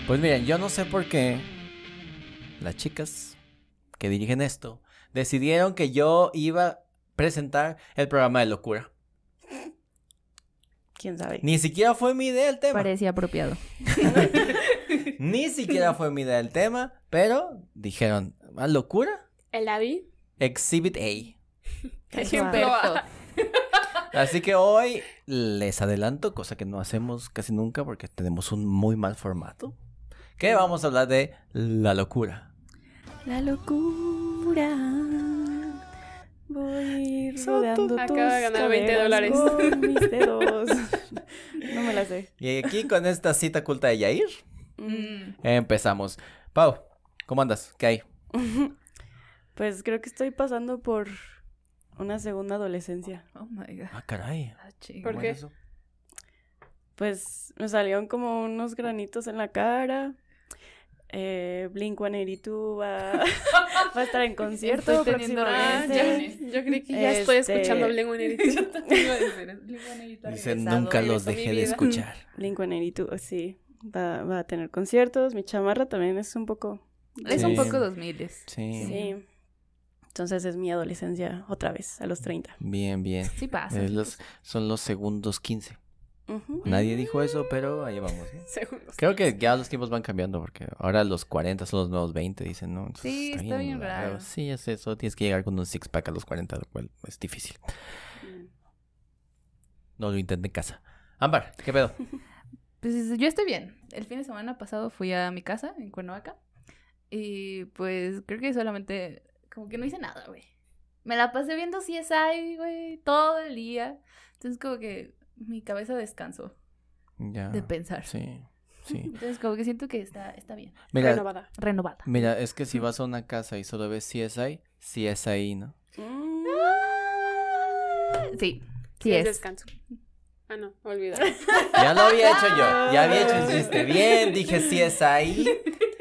Pues miren, yo no sé por qué las chicas que dirigen esto decidieron que yo iba a presentar el programa de locura. ¿Quién sabe? Ni siquiera fue mi idea el tema. Parecía apropiado. Ni siquiera fue mi idea el tema, pero dijeron, ¿a locura? ¿El Avi? Exhibit A. Ejemplo A. Así que hoy les adelanto, cosa que no hacemos casi nunca porque tenemos un muy mal formato, que vamos a hablar de la locura. La locura. Voy rodeando tus Acaba de ganar caderas $20. con mis dedos. No me la sé. Y aquí con esta cita culta de Yair, empezamos. Pau, ¿cómo andas? ¿Qué hay? Pues creo que estoy pasando por una segunda adolescencia. Oh my god. Ah, caray. Ah, chico. ¿Por ¿Cómo qué? es eso? Pues me salieron como unos granitos en la cara. Blink-182 va a estar en concierto Estoy teniendo próximamente. Yo creí que ya estoy escuchando Este- Blink-182. Dice, nunca los regresó mi dejé de vida. escuchar. Blink-182, sí. Va a tener conciertos. Mi chamarra también es un poco... Es Sí. un poco 2000. Sí. Sí. Entonces es mi adolescencia otra vez, a los 30. Bien, bien. Sí pasa. Son los segundos 15. Ujú. Nadie dijo eso, pero ahí vamos. ¿Eh? Segundos. Creo que ya los tiempos van cambiando porque ahora los 40 son los nuevos 20, dicen, ¿no? Entonces, Sí, está bien raro. Sí, es eso. Tienes que llegar con un six-pack a los 40, lo cual es difícil. No lo intenten en casa. Ámbar, ¿qué pedo? Pues yo estoy bien. El fin de semana pasado fui a mi casa en Cuernavaca. Y pues creo que solamente como que no hice nada, güey. Me la pasé viendo CSI, güey, todo el día. Entonces como que mi cabeza descansó Ya. de pensar. Sí, sí. Entonces como que siento que está bien. Mira, Renovada. mira, es que si vas a una casa y solo ves CSI, sí es ahí, ¿no? Mm. Sí, Sí, sí es es. descanso. Ah, no, olvídalo. Ya lo había hecho yo. Ya había hecho el chiste bien. Dije sí es ahí.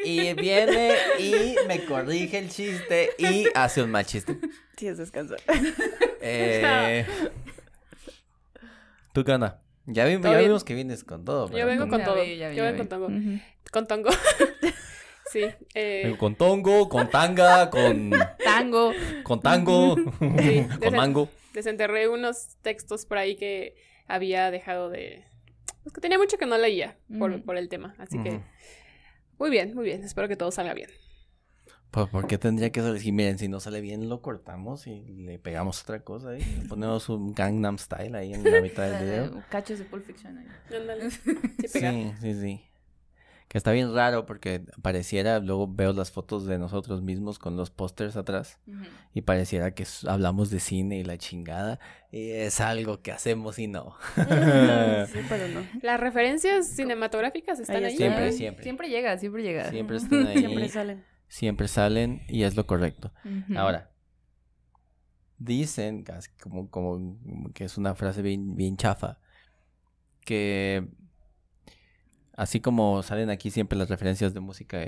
Y viene y me corrige el chiste y hace un mal chiste. Sí, es descanso. ¿Tú qué onda? Ya Todo bien. vimos que vienes con todo. Yo pero vengo ¿cómo? con Ya todo. vi, ya vi, Yo ya vengo vi. con todo. Ujú. Con tongo. Sí. Vengo con tongo, con tanga, con Tango. tango, Sí, con mango. Desenterré unos textos por ahí que había dejado de... Pues que tenía mucho que no leía por el tema. Así que... Ujú. Muy bien, muy bien. Espero que todo salga bien. Pues, ¿por qué tendría que salir? Si miren, si no sale bien, lo cortamos y le pegamos otra cosa ahí. Le ponemos un Gangnam Style ahí en la mitad del video. Cachos de Pulp Fiction ahí. Ándale. Sí, pega. Sí, sí, sí. Que está bien raro porque pareciera, luego veo las fotos de nosotros mismos con los pósters atrás Ujú. y pareciera que hablamos de cine y la chingada y es algo que hacemos y no. Sí, pero no. Las referencias cinematográficas están Ahí ahí. Siempre, Ay, siempre. Siempre llega, siempre llega. Siempre están ahí, Siempre salen. siempre salen y es lo correcto. Ujú. Ahora, dicen, casi como que es una frase bien, bien chafa, que así como salen aquí siempre las referencias de música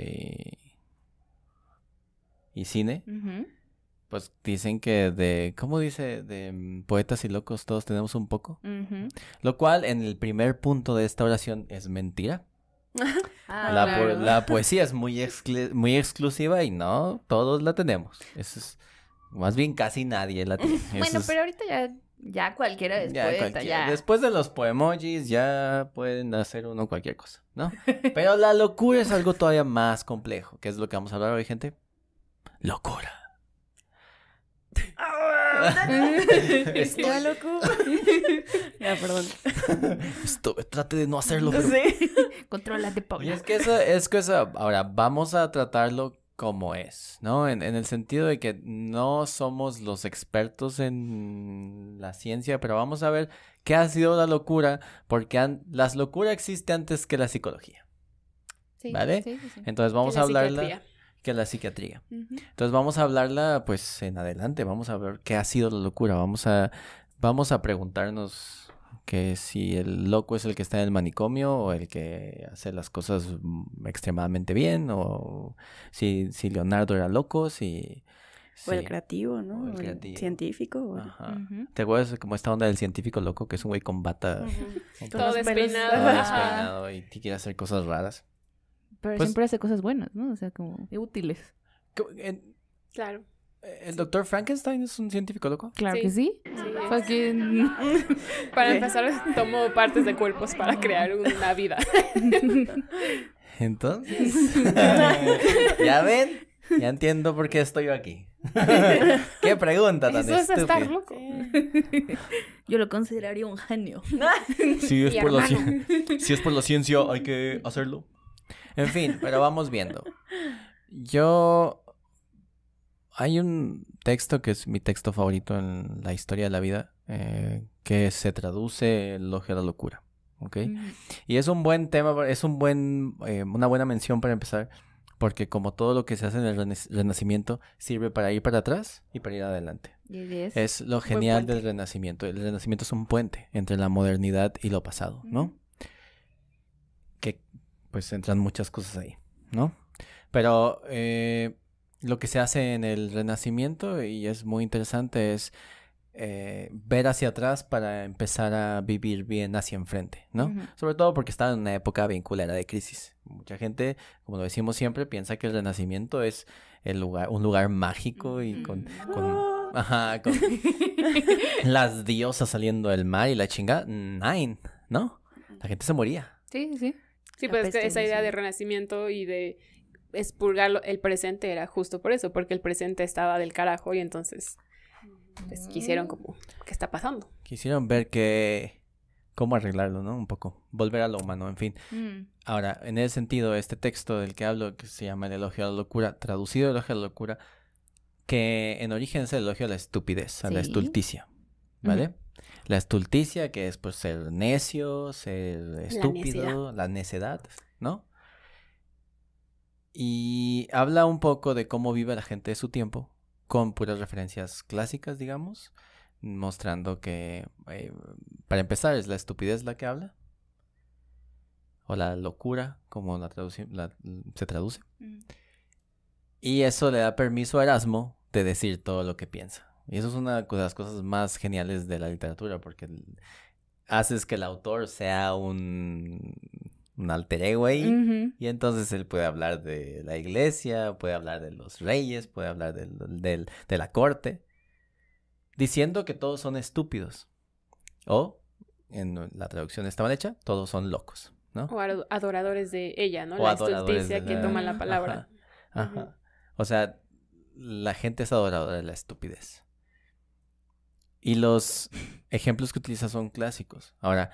y cine, Ujú. pues dicen que ¿cómo dice? De poetas y locos todos tenemos un poco. Ujú. Lo cual en el primer punto de esta oración es mentira. Ah, La claro. poesía es muy muy exclusiva y no todos la tenemos. Eso es, más bien casi nadie la tiene. Eso Bueno, es- pero ahorita ya cualquiera es ya poeta, cualquiera. ya. Después de los poemojis ya pueden hacer uno cualquier cosa, ¿no? Pero la locura es algo todavía más complejo. ¿Qué es lo que vamos a hablar hoy, gente? Locura. Ya, loco. Ya, perdón. Trate de no hacerlo, pero... Sí. Contrólate, Y Paula. es que eso, ahora vamos a tratarlo como es, ¿no? En el sentido de que no somos los expertos en la ciencia, pero vamos a ver qué ha sido la locura, porque la locura existe antes que la psicología, Sí, ¿vale? sí, sí, sí. Entonces vamos Que a la hablarla psiquiatría. que la psiquiatría. Ujú. Entonces vamos a hablarla pues en adelante, vamos a ver qué ha sido la locura, vamos a preguntarnos que si el loco es el que está en el manicomio o el que hace las cosas extremadamente bien, o si Leonardo era loco, O el sí. creativo, ¿no? O el O el creativo. científico. o- Ajá. Ujú. ¿Te acuerdas como esta onda del científico loco que es un güey con bata, Ujú. con Con Todo los pelos- despeinado. todo Ajá. despeinado y te quiere hacer cosas raras? Pero Pues- siempre hace cosas buenas, ¿no? O sea, como útiles. Claro. ¿El doctor Frankenstein es un científico loco? Claro Sí. que sí. Sí, Fucking... para empezar, tomó partes de cuerpos para crear una vida. Entonces, ¿ya ven? Ya entiendo por qué estoy yo aquí. ¿Qué pregunta tan Eso es estúpida? estar loco. Yo lo consideraría un genio. Si es, Mi por la, hermano. si es por la ciencia, hay que hacerlo. En fin, pero vamos viendo. Hay un texto que es mi texto favorito en la historia de la vida, que se traduce el elogio a la locura. ¿Ok? Y es un buen tema, es una buena mención para empezar, porque como todo lo que se hace en el Renacimiento sirve para ir para atrás y para ir adelante. Es lo genial del Renacimiento. El Renacimiento es un puente entre la modernidad y lo pasado, ¿no? Que pues entran muchas cosas ahí, ¿no? Pero lo que se hace en el Renacimiento, y es muy interesante, es ver hacia atrás para empezar a vivir bien hacia enfrente, ¿no? Ujú. Sobre todo porque está en una época bien culera de crisis. Mucha gente, como lo decimos siempre, piensa que el Renacimiento es un lugar mágico y con las diosas saliendo del mar y la chingada. Nine, ¿no? La gente se moría. Sí, sí. Sí, La pues es que peste esa idea inició. de renacimiento y de expurgar el presente era justo por eso, porque el presente estaba del carajo y entonces pues quisieron como, ¿qué está pasando? Quisieron ver cómo arreglarlo, ¿no? Un poco. Volver a lo humano, en fin. Ahora, en ese sentido, este texto del que hablo, que se llama El elogio a la locura, traducido Elogio a la locura, que en origen es el elogio a la estupidez, a la Sí. estulticia, ¿vale? La estulticia, que es pues ser necio, ser estúpido, la necedad, ¿no? Y habla un poco de cómo vive la gente de su tiempo, con puras referencias clásicas, digamos, mostrando que, para empezar, es la estupidez la que habla, o la locura, como se traduce. Y eso le da permiso a Erasmo de decir todo lo que piensa. Y eso es una de las cosas más geniales de la literatura, porque haces que el autor sea un alter ego ahí. Y entonces él puede hablar de la iglesia, puede hablar de los reyes, puede hablar de la corte, diciendo que todos son estúpidos. O, en la traducción está mal hecha, todos son locos, ¿no? O adoradores de ella, ¿no? O La adoradores estulticia de que la- toman la palabra. Ajá. Ujú. O sea, la gente es adoradora de la estupidez. Y los ejemplos que utiliza son clásicos. Ahora,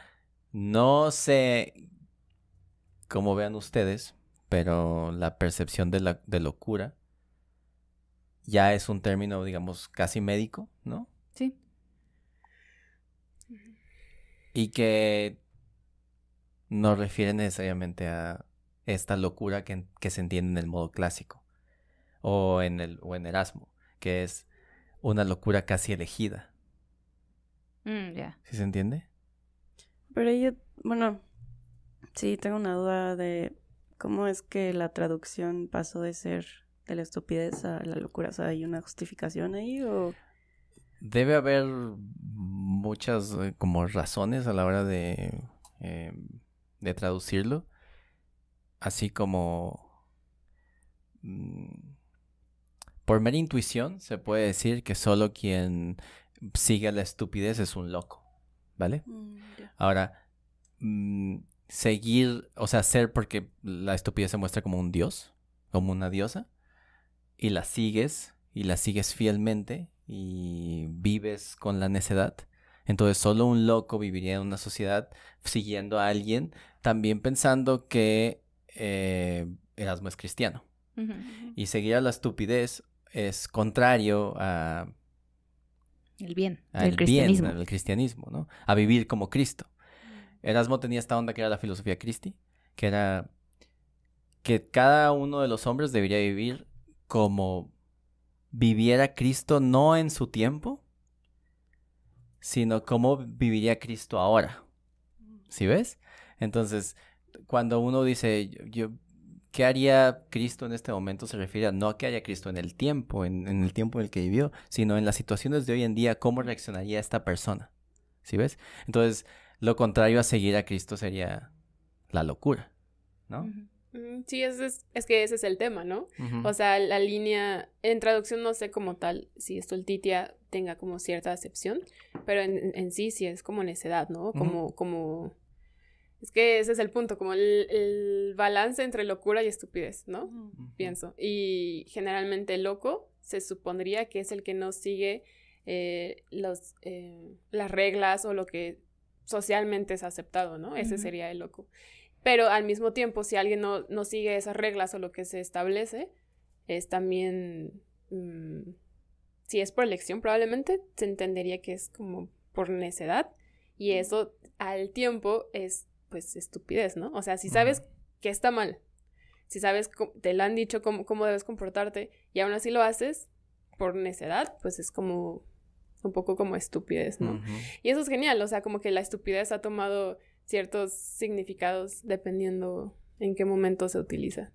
no sé cómo vean ustedes, pero la percepción de locura ya es un término, digamos, casi médico, ¿no? Sí. Y que no refiere necesariamente a esta locura que se entiende en el modo clásico o en Erasmo, que es una locura casi elegida. Ya. ¿Sí se entiende? Pero yo, bueno, sí, tengo una duda de cómo es que la traducción pasó de ser de la estupidez a la locura. O sea, ¿hay una justificación ahí o...? Debe haber muchas como razones a la hora de traducirlo, así como por mera intuición se puede decir que solo quien sigue la estupidez es un loco, ¿vale? Ya. Ahora, seguir, o sea, ser porque la estupidez se muestra como un dios, como una diosa, y la sigues fielmente y vives con la necedad. Entonces solo un loco viviría en una sociedad siguiendo a alguien, también pensando que Erasmo es cristiano. Y seguir a la estupidez es contrario a El bien. al El cristianismo. bien, al cristianismo, ¿no? A vivir como Cristo. Erasmo tenía esta onda que era la filosofía Christi, que era que cada uno de los hombres debería vivir como viviera Cristo, no en su tiempo, sino como viviría Cristo ahora. ¿Sí ves? Entonces, cuando uno dice, ¿qué haría Cristo en este momento? Se refiere a no a qué haría Cristo en el tiempo, en el tiempo en el que vivió, sino en las situaciones de hoy en día, cómo reaccionaría esta persona. ¿Sí ves? Entonces, lo contrario a seguir a Cristo sería la locura, ¿no? Sí, es que ese es el tema, ¿no? Ujú. O sea, la línea, en traducción no sé como tal si stultitia tenga como cierta acepción, pero en sí es como necedad, ¿no? Como... Es que ese es el punto, como el balance entre locura y estupidez, ¿no? Ujú. Pienso. Y generalmente el loco se supondría que es el que no sigue las reglas o lo que socialmente es aceptado, ¿no? Ese Ujú. sería el loco. Pero al mismo tiempo, si alguien no sigue esas reglas o lo que se establece, es también, si es por elección, probablemente se entendería que es como por necedad. Y eso al tiempo es, pues, estupidez, ¿no? O sea, si sabes que está mal, si sabes, te lo han dicho cómo debes comportarte y aún así lo haces por necedad, pues es como un poco como estupidez, ¿no? Ujú. Y eso es genial, o sea, como que la estupidez ha tomado ciertos significados dependiendo en qué momento se utiliza.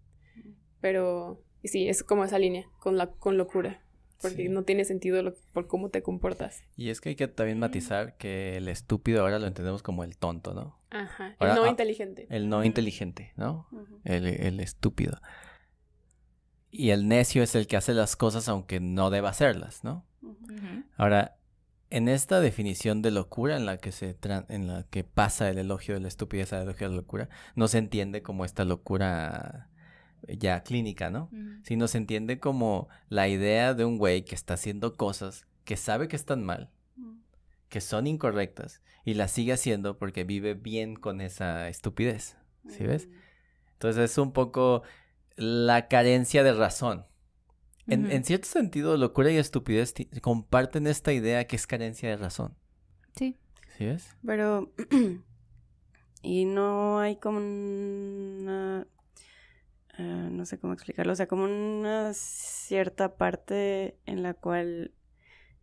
Pero sí, es como esa línea con locura, porque Sí. no tiene sentido por cómo te comportas. Y es que hay que también matizar que el estúpido ahora lo entendemos como el tonto, ¿no? Ajá, Ahora, el no inteligente. El no Ujú. inteligente, ¿no? Ujú. El estúpido. Y el necio es el que hace las cosas aunque no deba hacerlas, ¿no? Ujú. Ujú. Ahora, en esta definición de locura en la que en la que pasa el elogio de la estupidez al elogio de la locura, no se entiende como esta locura ya clínica, ¿no? Ujú. Sino se entiende como la idea de un güey que está haciendo cosas que sabe que están mal, Ujú. que son incorrectas, y las sigue haciendo porque vive bien con esa estupidez, ¿sí ves? Entonces es un poco la carencia de razón. En Ujú. cierto sentido, locura y estupidez comparten esta idea que es carencia de razón. Sí. ¿Sí ves? Pero, y no hay como una, no sé cómo explicarlo, o sea, como una cierta parte en la cual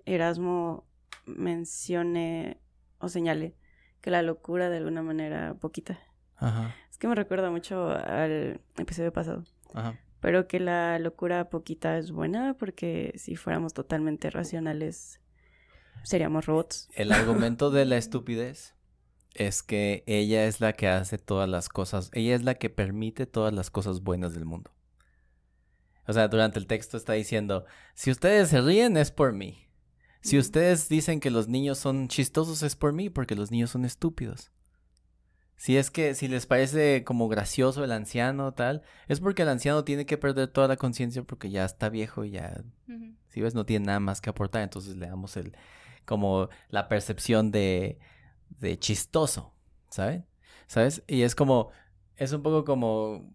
Erasmo mencione o señale que la locura de alguna manera poquita. Ajá, Es que me recuerda mucho al episodio pasado, ajá. pero que la locura poquita es buena porque si fuéramos totalmente racionales seríamos robots. El argumento de la estupidez es que ella es la que hace todas las cosas, ella es la que permite todas las cosas buenas del mundo. O sea, durante el texto está diciendo, si ustedes se ríen es por mí. Si Ujú. ustedes dicen que los niños son chistosos es por mí, porque los niños son estúpidos. Si les parece como gracioso el anciano tal, es porque el anciano tiene que perder toda la conciencia porque ya está viejo y ya, Ujú. si ves, no tiene nada más que aportar. Entonces le damos como la percepción de chistoso, ¿saben? ¿Sabes? Y es un poco como,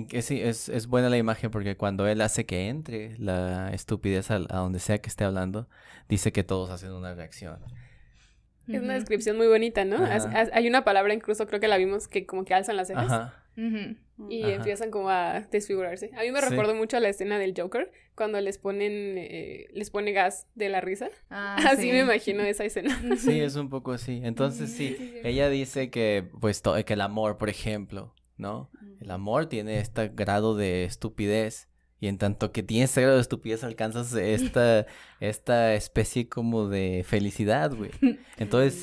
que sí, es buena la imagen porque cuando él hace que entre la estupidez a donde sea que esté hablando, dice que todos hacen una reacción. Es una Ujú. descripción muy bonita, ¿no? Ajá. Hay una palabra, incluso creo que la vimos, que como que alzan las cejas. Ajá. Ujú. Y Ajá. empiezan como a desfigurarse. A mí me Sí. recordó mucho a la escena del Joker, cuando les pone gas de la risa. Ah, Así sí. me imagino esa escena. Sí, es un poco así. Entonces sí, ella dice que pues que el amor, por ejemplo, ¿no? El amor tiene este grado de estupidez y en tanto que tiene ese grado de estupidez alcanzas esta especie como de felicidad, güey. Entonces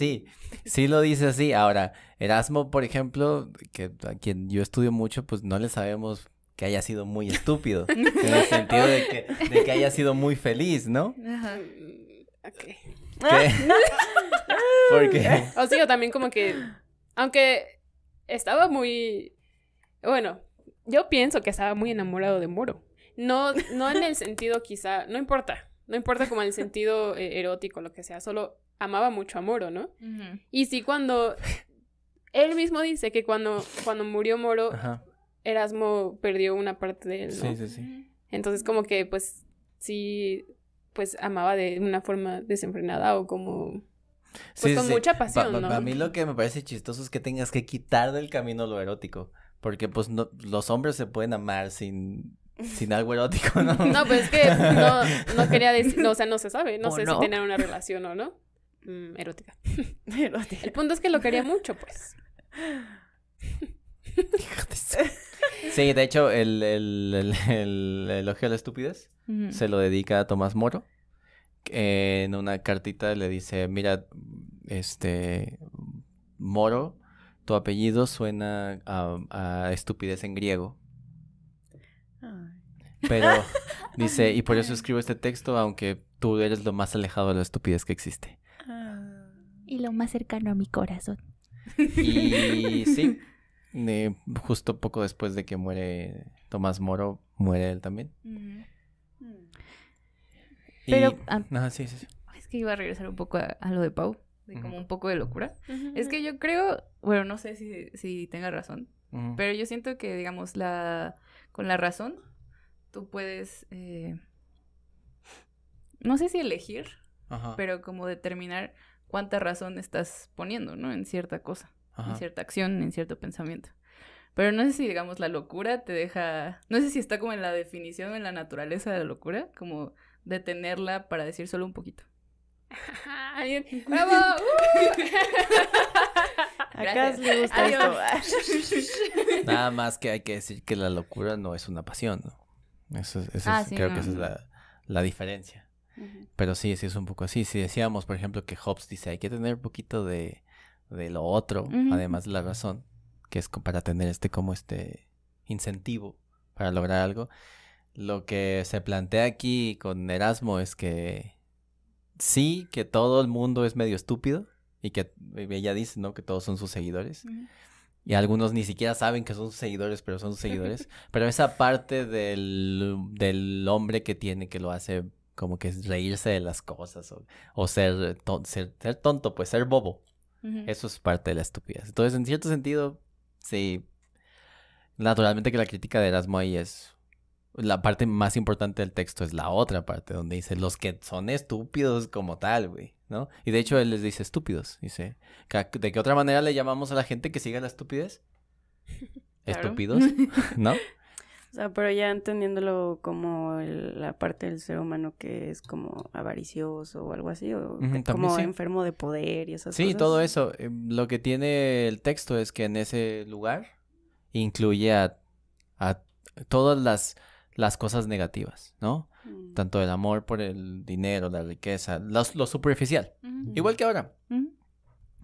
sí lo dice así. Ahora, Erasmo, por ejemplo, que a quien yo estudio mucho, pues no le sabemos que haya sido muy estúpido, en el sentido de que haya sido muy feliz, ¿no? Ajá. Ok. ¿Qué? Porque... O sea, yo también como que, aunque estaba muy, bueno, yo pienso que estaba muy enamorado de Moro. No en el sentido quizá, no importa como en el sentido erótico, lo que sea, solo amaba mucho a Moro, ¿no? Ujú. Y sí, cuando, él mismo dice que cuando murió Moro, Ajá. Erasmo perdió una parte de él, ¿no? Sí. Entonces como que pues sí, pues amaba de una forma desenfrenada o como pues con mucha pasión, ¿no? A mí lo que me parece chistoso es que tengas que quitar del camino lo erótico, porque pues no, los hombres se pueden amar sin algo erótico, ¿no? No, pues es que no quería decir, no, o sea, no se sabe, no ¿O sé no? si tener una relación o no. Erótica. Erótica. El punto es que lo quería mucho, pues. Sí, de hecho, el elogio a la estupidez Ujú. se lo dedica a Tomás Moro. En una cartita le dice, mira, Moro tu apellido suena a estupidez en griego. Ay. Pero dice, y por eso escribo este texto, aunque tú eres lo más alejado de la estupidez que existe. Ah. Y lo más cercano a mi corazón. Y sí, justo poco después de que muere Tomás Moro, muere él también. Pero, Sí, sí, sí. es que iba a regresar un poco a lo de Pau, de como Ujú. un poco de locura. Ujú. Es que yo creo, bueno, no sé si tenga razón, Ujú. pero yo siento que, digamos, con la razón, tú puedes, no sé si elegir, Ajá, pero como determinar cuánta razón estás poniendo, ¿no? En cierta cosa, en ajá. cierta acción, en cierto pensamiento. Pero no sé si, digamos, la locura te deja, no sé si está como en la definición o en la naturaleza de la locura, como detenerla para decir solo un poquito. Ay, ¡Bravo! Acá Gracias. le gusta Adiós. esto. Nada más que hay que decir que la locura no es una pasión, ¿no? Sí, creo no, que esa es no. la diferencia. Ujú. Pero sí es un poco así. Si decíamos, por ejemplo, que Hobbes dice, hay que tener un poquito de lo otro, Ujú. además de la razón, que es para tener como este incentivo para lograr algo. Lo que se plantea aquí con Erasmo es que sí, que todo el mundo es medio estúpido y que ella dice, ¿no? Que todos son sus seguidores. Ujú. Y algunos ni siquiera saben que son sus seguidores, pero son sus seguidores. Pero esa parte del hombre que tiene, que lo hace como que es reírse de las cosas o ser tonto, pues ser bobo. Ujú. Eso es parte de la estupidez. Entonces, en cierto sentido, sí, naturalmente que la crítica de Erasmo ahí es... La parte más importante del texto es la otra parte, donde dice los que son estúpidos como tal, güey, ¿no? Y de hecho él les dice estúpidos. Dice, ¿de qué otra manera le llamamos a la gente que sigue la estupidez? Claro. Estúpidos, ¿no? O sea, pero ya entendiéndolo como la parte del ser humano que es como avaricioso o algo así, o Ujú, también como sí. enfermo de poder y esas Sí, cosas. todo eso. Lo que tiene el texto es que en ese lugar incluye a todas las cosas negativas, ¿no? Mm. Tanto el amor por el dinero, la riqueza, lo superficial. Ujú. Igual que ahora. Ujú.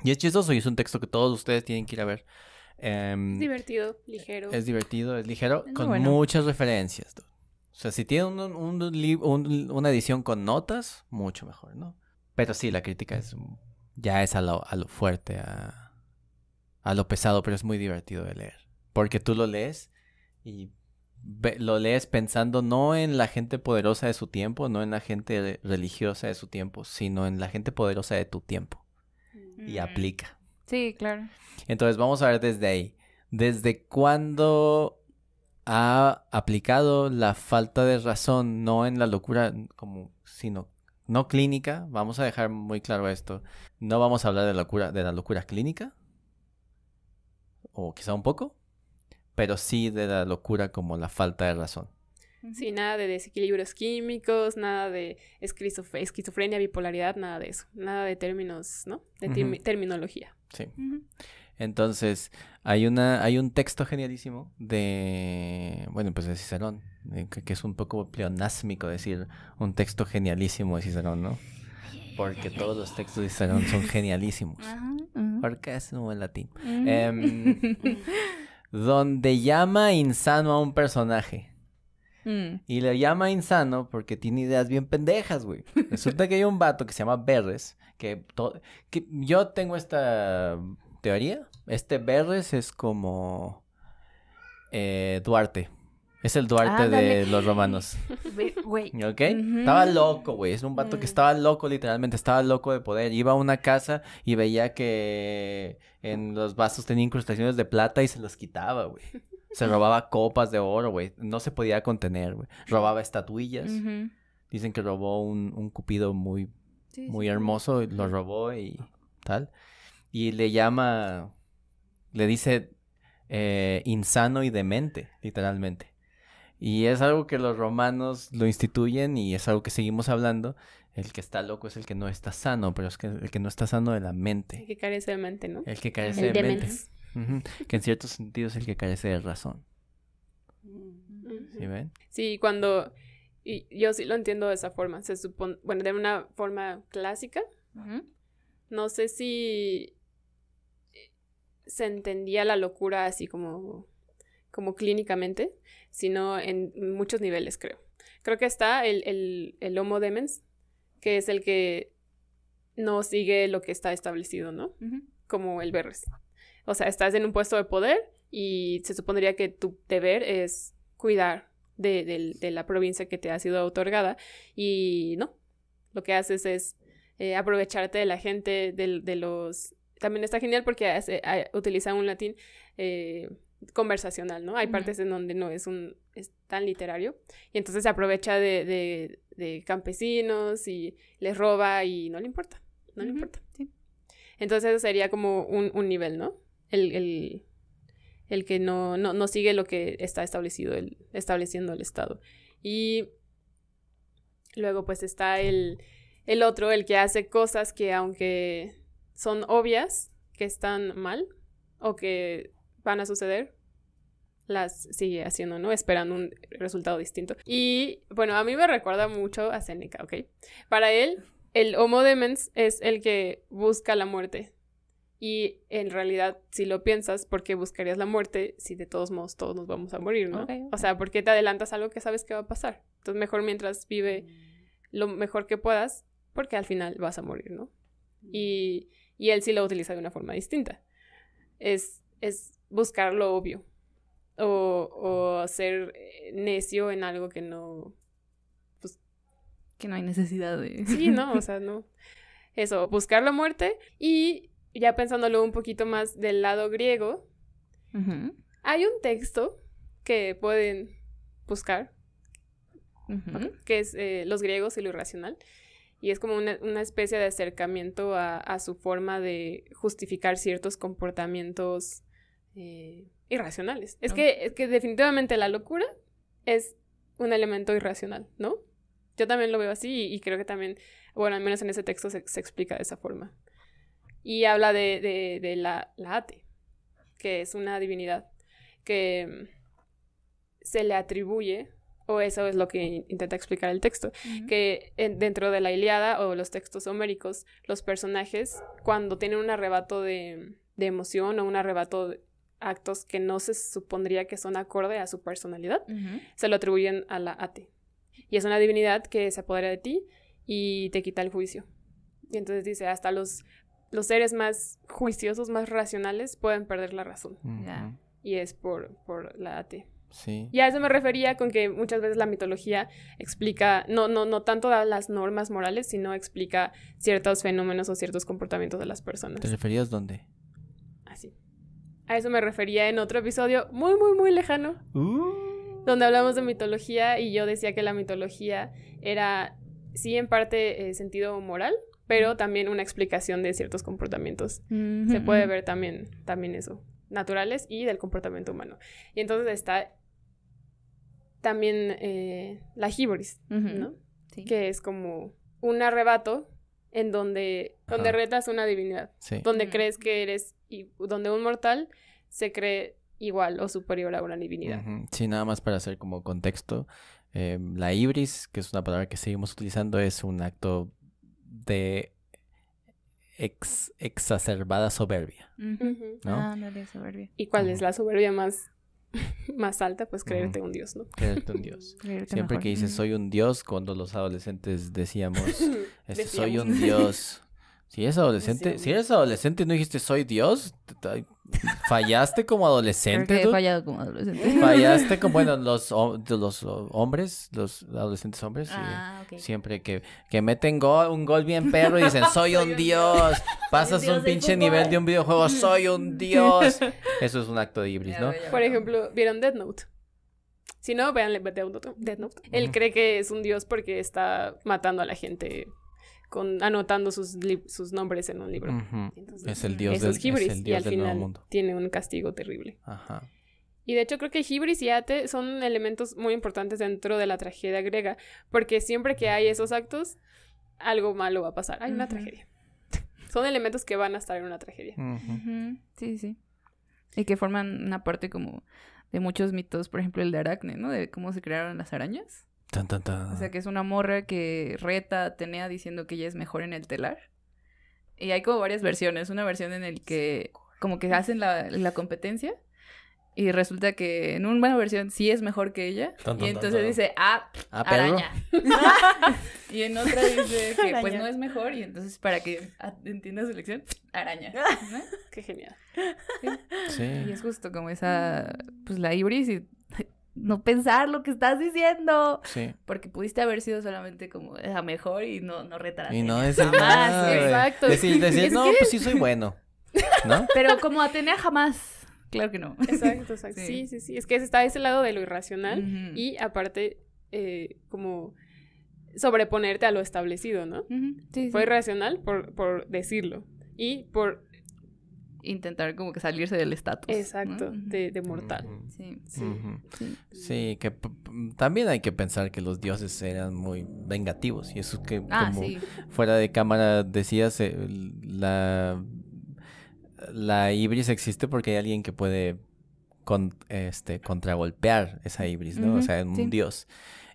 Y es chistoso y es un texto que todos ustedes tienen que ir a ver. Es divertido, ligero. Es divertido, es ligero, Es muy con bueno. muchas referencias. O sea, si tiene una edición con notas, mucho mejor, ¿no? Pero sí, la crítica ya es a lo fuerte, a lo pesado, pero es muy divertido de leer. Porque tú lo lees y lo lees pensando no en la gente poderosa de su tiempo, no en la gente religiosa de su tiempo, sino en la gente poderosa de tu tiempo. Y aplica. Sí, claro. Entonces vamos a ver desde ahí. ¿Desde cuándo ha aplicado la falta de razón, no en la locura sino no clínica? Vamos a dejar muy claro esto. No vamos a hablar de la locura clínica, o quizá un poco, pero sí de la locura como la falta de razón. Sí, nada de desequilibrios químicos, nada de esquizofrenia, bipolaridad, nada de eso. Nada de términos, ¿no? De Ujú. terminología. Sí. Ujú. Entonces, hay un texto genialísimo bueno, pues de Cicerón, que es un poco pleonásmico decir un texto genialísimo de Cicerón, ¿no? Porque todos los textos de Cicerón son genialísimos. Ajá, ajá. Porque es un buen latín. Ujú. Donde llama insano a un personaje. Mm. Y le llama insano porque tiene ideas bien pendejas, güey. Resulta que hay un vato que se llama Verres, que yo tengo esta teoría. Este Verres es como Duarte. Es el Duarte Ándale. de los romanos. Güey. ¿Ok? Ujú. Estaba loco, güey. Es un vato que estaba loco, literalmente. Estaba loco de poder. Iba a una casa y veía que en los vasos tenía incrustaciones de plata y se los quitaba, güey. Se robaba copas de oro, güey. No se podía contener, güey. Robaba estatuillas. Ujú. Dicen que robó un cupido muy Sí, muy sí, sí. hermoso, y lo robó y tal. Y le dice insano y demente, literalmente. Y es algo que los romanos lo instituyen y es algo que seguimos hablando. El que está loco es el que no está sano, pero es que el que no está sano de la mente. Que carece de mente, ¿no? El que carece El de mente. demens. Ujú. Que en cierto sentido es el que carece de razón. Ujú. ¿Sí ven? Sí, y yo sí lo entiendo de esa forma. Se supone, bueno, de una forma clásica. Ujú. No sé si se entendía la locura así como clínicamente, sino en muchos niveles, creo. Creo que está el Homo Demens, que es el que no sigue lo que está establecido, ¿no? Como el Berres. O sea, estás en un puesto de poder y se supondría que tu deber es cuidar de la provincia que te ha sido otorgada, y no, lo que haces es aprovecharte de la gente, de los... También está genial porque utiliza un latín conversacional, ¿no? Hay partes en donde no es tan literario, y entonces se aprovecha de campesinos y les roba y no le importa, no le importa. Sí. Entonces eso sería como un nivel, ¿no? El que no sigue lo que está estableciendo el Estado. Y luego pues está el otro, el que hace cosas que aunque son obvias, que están mal o que van a suceder, las sigue haciendo, ¿no? Esperando un resultado distinto. Y bueno, a mí me recuerda mucho a Séneca, ¿ok? Para él, el Homo Demens es el que busca la muerte. Y en realidad, si lo piensas, ¿por qué buscarías la muerte si de todos modos todos nos vamos a morir, ¿no? Okay. O sea, ¿por qué te adelantas a algo que sabes que va a pasar? Entonces, mejor mientras vive lo mejor que puedas, porque al final vas a morir, ¿no? Y él sí lo utiliza de una forma distinta. Es buscar lo obvio. O ser necio en algo que no... Pues, que no hay necesidad de... Sí, ¿no? O sea, no. Eso, buscar la muerte. Y ya pensándolo un poquito más del lado griego, hay un texto que pueden buscar, que es Los griegos y lo irracional. Y es como una especie de acercamiento a su forma de justificar ciertos comportamientos irracionales. Es que definitivamente la locura es un elemento irracional, ¿no? Yo también lo veo así y creo que también, bueno, al menos en ese texto se explica de esa forma. Y habla de la Ate, que es una divinidad que se le atribuye, o eso es lo que intenta explicar el texto, que dentro de la Ilíada o los textos homéricos, los personajes, cuando tienen un arrebato de emoción o un arrebato de actos que no se supondría que son acorde a su personalidad, se lo atribuyen a la Ate. Y es una divinidad que se apodera de ti y te quita el juicio. Y entonces dice, hasta los seres más juiciosos, más racionales, pueden perder la razón. Ya. Y es por la Ate. Sí. Y a eso me refería con que muchas veces la mitología explica, no tanto las normas morales, sino explica ciertos fenómenos o ciertos comportamientos de las personas. ¿Te referías dónde? Así. A eso me refería en otro episodio muy, muy, muy lejano, donde hablamos de mitología y yo decía que la mitología era, sí, en parte sentido moral, pero también una explicación de ciertos comportamientos. Se puede ver también eso, naturales y del comportamiento humano. Y entonces está también la hibris, ¿no? Sí. Que es como un arrebato en donde retas una divinidad, Sí. donde crees que eres, y donde un mortal se cree igual o superior a una divinidad. Sí, nada más para hacer como contexto. La hibris, que es una palabra que seguimos utilizando, es un acto de exacerbada soberbia, ¿no? Ah, no de soberbia. ¿Y cuál es la soberbia más alta? Pues creerte un dios, ¿no? Creerte un dios. Creerte Siempre mejor. que dices soy un dios, cuando los adolescentes decíamos, soy Decíamos. un dios. Si eres adolescente y no dijiste soy Dios, fallaste como Creo adolescente. que he dude. fallado como adolescente. Fallaste como, bueno, los hombres, los adolescentes hombres, Ah, ok. siempre que meten un gol bien perro y dicen soy un dios, pasas dios un del pinche fútbol. nivel de un videojuego, soy un dios. Eso es un acto de hibris, ¿no? Por ejemplo, ¿vieron Death Note? Si no, véanle Death Note. Él cree que es un dios porque está matando a la gente anotando sus nombres en un libro. Ujú. Entonces, Es el dios eso es hibris, es el y dios al del nuevo final mundo. tiene un castigo terrible. Ajá. Y de hecho creo que hibris y ate son elementos muy importantes dentro de la tragedia griega, porque siempre que hay esos actos, algo malo va a pasar. Hay una tragedia. Son elementos que van a estar en una tragedia. Sí, sí. Y que forman una parte como de muchos mitos, por ejemplo el de Aracne, ¿no? De cómo se crearon las arañas. Tan, tan, tan. O sea, que es una morra que reta a Atenea diciendo que ella es mejor en el telar. Y hay como varias versiones. Una versión en el que como que hacen la competencia. Y resulta que en una buena versión sí es mejor que ella. Y entonces dice, araña. Y en otra dice que pues no es mejor. Y entonces para que entienda su lección, araña. ¿No? Qué genial. Sí. Y es justo como esa, pues la ibris y no pensar lo que estás diciendo. Sí. Porque pudiste haber sido solamente como la mejor y no retratar. Y no decir Jamás, nada, güey. exacto. Decir, Es no, que- pues sí soy bueno, ¿no? Pero como Atenea jamás. Claro que no. Exacto. Sí. Sí. Es que está ese lado de lo irracional Ujú. y aparte como sobreponerte a lo establecido, ¿no? Ujú, sí, Fue sí. irracional por decirlo y por, Intentar como que salirse del estatus. exacto, ¿no? Ujú. de mortal. Ujú. Sí. Sí. Ujú. Sí. Sí, que también hay que pensar que los dioses eran muy vengativos y eso que como Sí. fuera de cámara decías, la ibris existe porque hay alguien que puede contragolpear esa ibris, ¿no? O Ujú, sea, un sí. dios.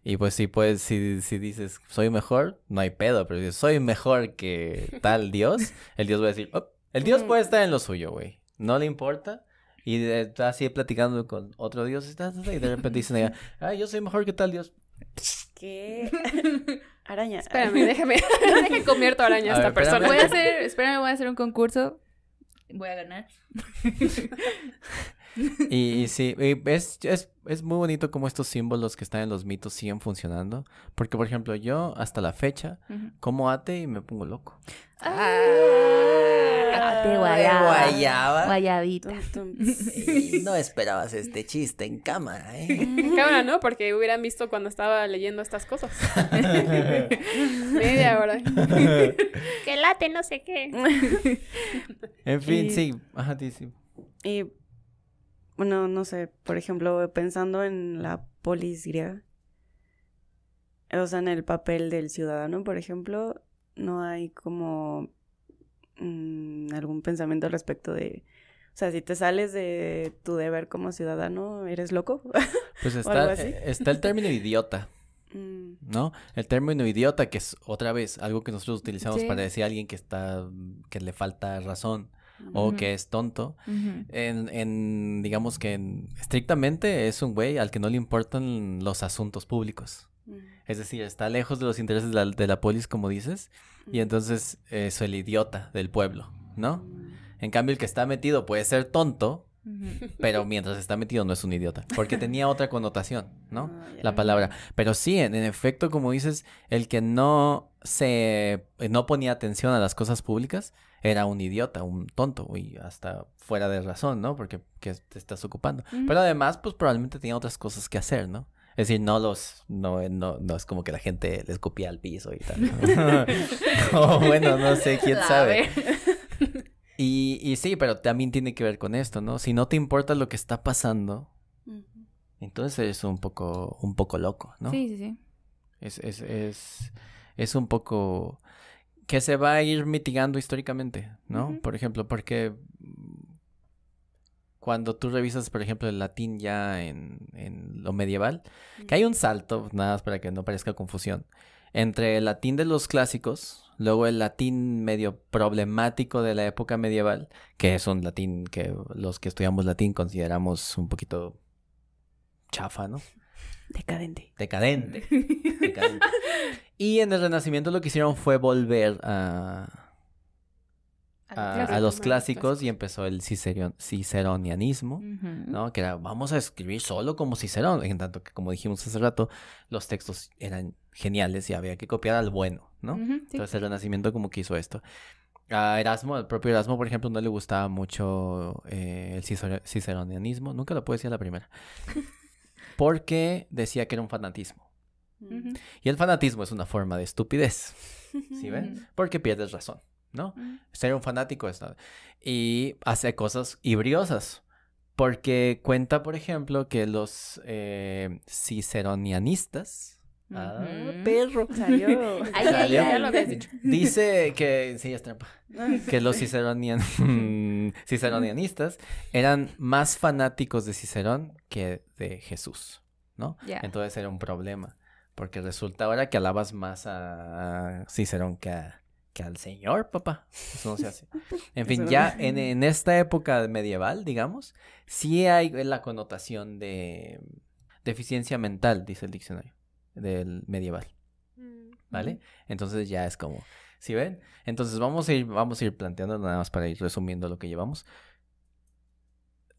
Y pues sí, pues si dices, soy mejor, no hay pedo, pero si soy mejor que tal dios, el dios va a decir, "Oh", el dios puede estar en lo suyo, güey, no le importa. Y está así platicando con otro dios y de repente dicen, yo soy mejor que tal dios. ¿Qué? Araña. Espérame, deje convierto araña a A esta ver, persona. Espérame, voy a hacer un concurso. Voy a ganar. Y sí, es muy bonito cómo estos símbolos que están en los mitos siguen funcionando. Porque, por ejemplo, yo hasta la fecha Ujú. como ate y me pongo loco. De guayaba. Guayaba. Guayabita. Tum, tum. Y no esperabas este chiste en cámara, ¿eh? Cámara, ¿no? Porque hubieran visto cuando estaba leyendo estas cosas. Media hora. Que late, no sé qué. En fin, Y- sí. Ajá, sí. Y, bueno, no sé, por ejemplo, pensando en la polis griega, o sea, en el papel del ciudadano, por ejemplo, no hay como algún pensamiento al respecto de, o sea, si te sales de tu deber como ciudadano, ¿eres loco? Pues algo está, así. está el término idiota, Mm, ¿no? El término idiota, que es otra vez algo que nosotros utilizamos Sí. para decir a alguien que le falta razón o Ujú. que es tonto. Ujú. Digamos que estrictamente es un güey al que no le importan los asuntos públicos. Es decir, está lejos de los intereses de la polis, como dices, y entonces es el idiota del pueblo, ¿no? En cambio, el que está metido puede ser tonto, Ujú. pero mientras está metido no es un idiota, porque tenía otra connotación, ¿no? Ah, ya. La palabra. Pero sí, en efecto, como dices, el que no ponía atención a las cosas públicas era un idiota, un tonto, y hasta fuera de razón, ¿no? Porque ¿qué te estás ocupando? Ujú. Pero además, pues probablemente tenía otras cosas que hacer, ¿no? Es decir, no es como que la gente les copia al piso y tal. O bueno, no sé, quién A sabe. ver. Y sí, pero también tiene que ver con esto, ¿no? Si no te importa lo que está pasando, Ujú. entonces eres un poco loco, ¿no? Sí, sí, sí. Es un poco que se va a ir mitigando históricamente, ¿no? Ujú. Por ejemplo, porque cuando tú revisas, por ejemplo, el latín ya en lo medieval, que hay un salto, nada más para que no parezca confusión, entre el latín de los clásicos, luego el latín medio problemático de la época medieval, que es un latín que los que estudiamos latín consideramos un poquito chafa, ¿no? Decadente. Decadente. Y en el Renacimiento lo que hicieron fue volver a los clásicos y empezó el ciceronianismo, Ujú. ¿no? Que era, vamos a escribir solo como Cicerón, en tanto que, como dijimos hace rato, los textos eran geniales y había que copiar al bueno, ¿no? Ujú, sí. Entonces el Renacimiento como que hizo esto. A Erasmo, al propio Erasmo, por ejemplo, no le gustaba mucho el ciceronianismo, nunca lo puedo decir a la primera, porque decía que era un fanatismo. Ujú. Y el fanatismo es una forma de estupidez, ¿sí ven? Ujú. Porque pierdes razón, ¿no? Ujú. Ser un fanático es nada. Y hace cosas hibriosas. Porque cuenta, por ejemplo, que los ciceronianistas... Ah, Ujú. perro. Salió. Ay, Salió. Ya lo habías dicho. Dice que... Sí, es trampa. Que los ciceronianistas eran más fanáticos de Cicerón que de Jesús, ¿no? Ya. Entonces era un problema. Porque resulta ahora que alabas más a Cicerón que que al señor, papá. Eso no se hace. En fin, Eso ya no. en esta época medieval, digamos, sí hay la connotación de deficiencia mental, dice el diccionario del medieval, ¿vale? Entonces ya es como, ¿sí ven? Entonces vamos a ir planteando nada más para ir resumiendo lo que llevamos.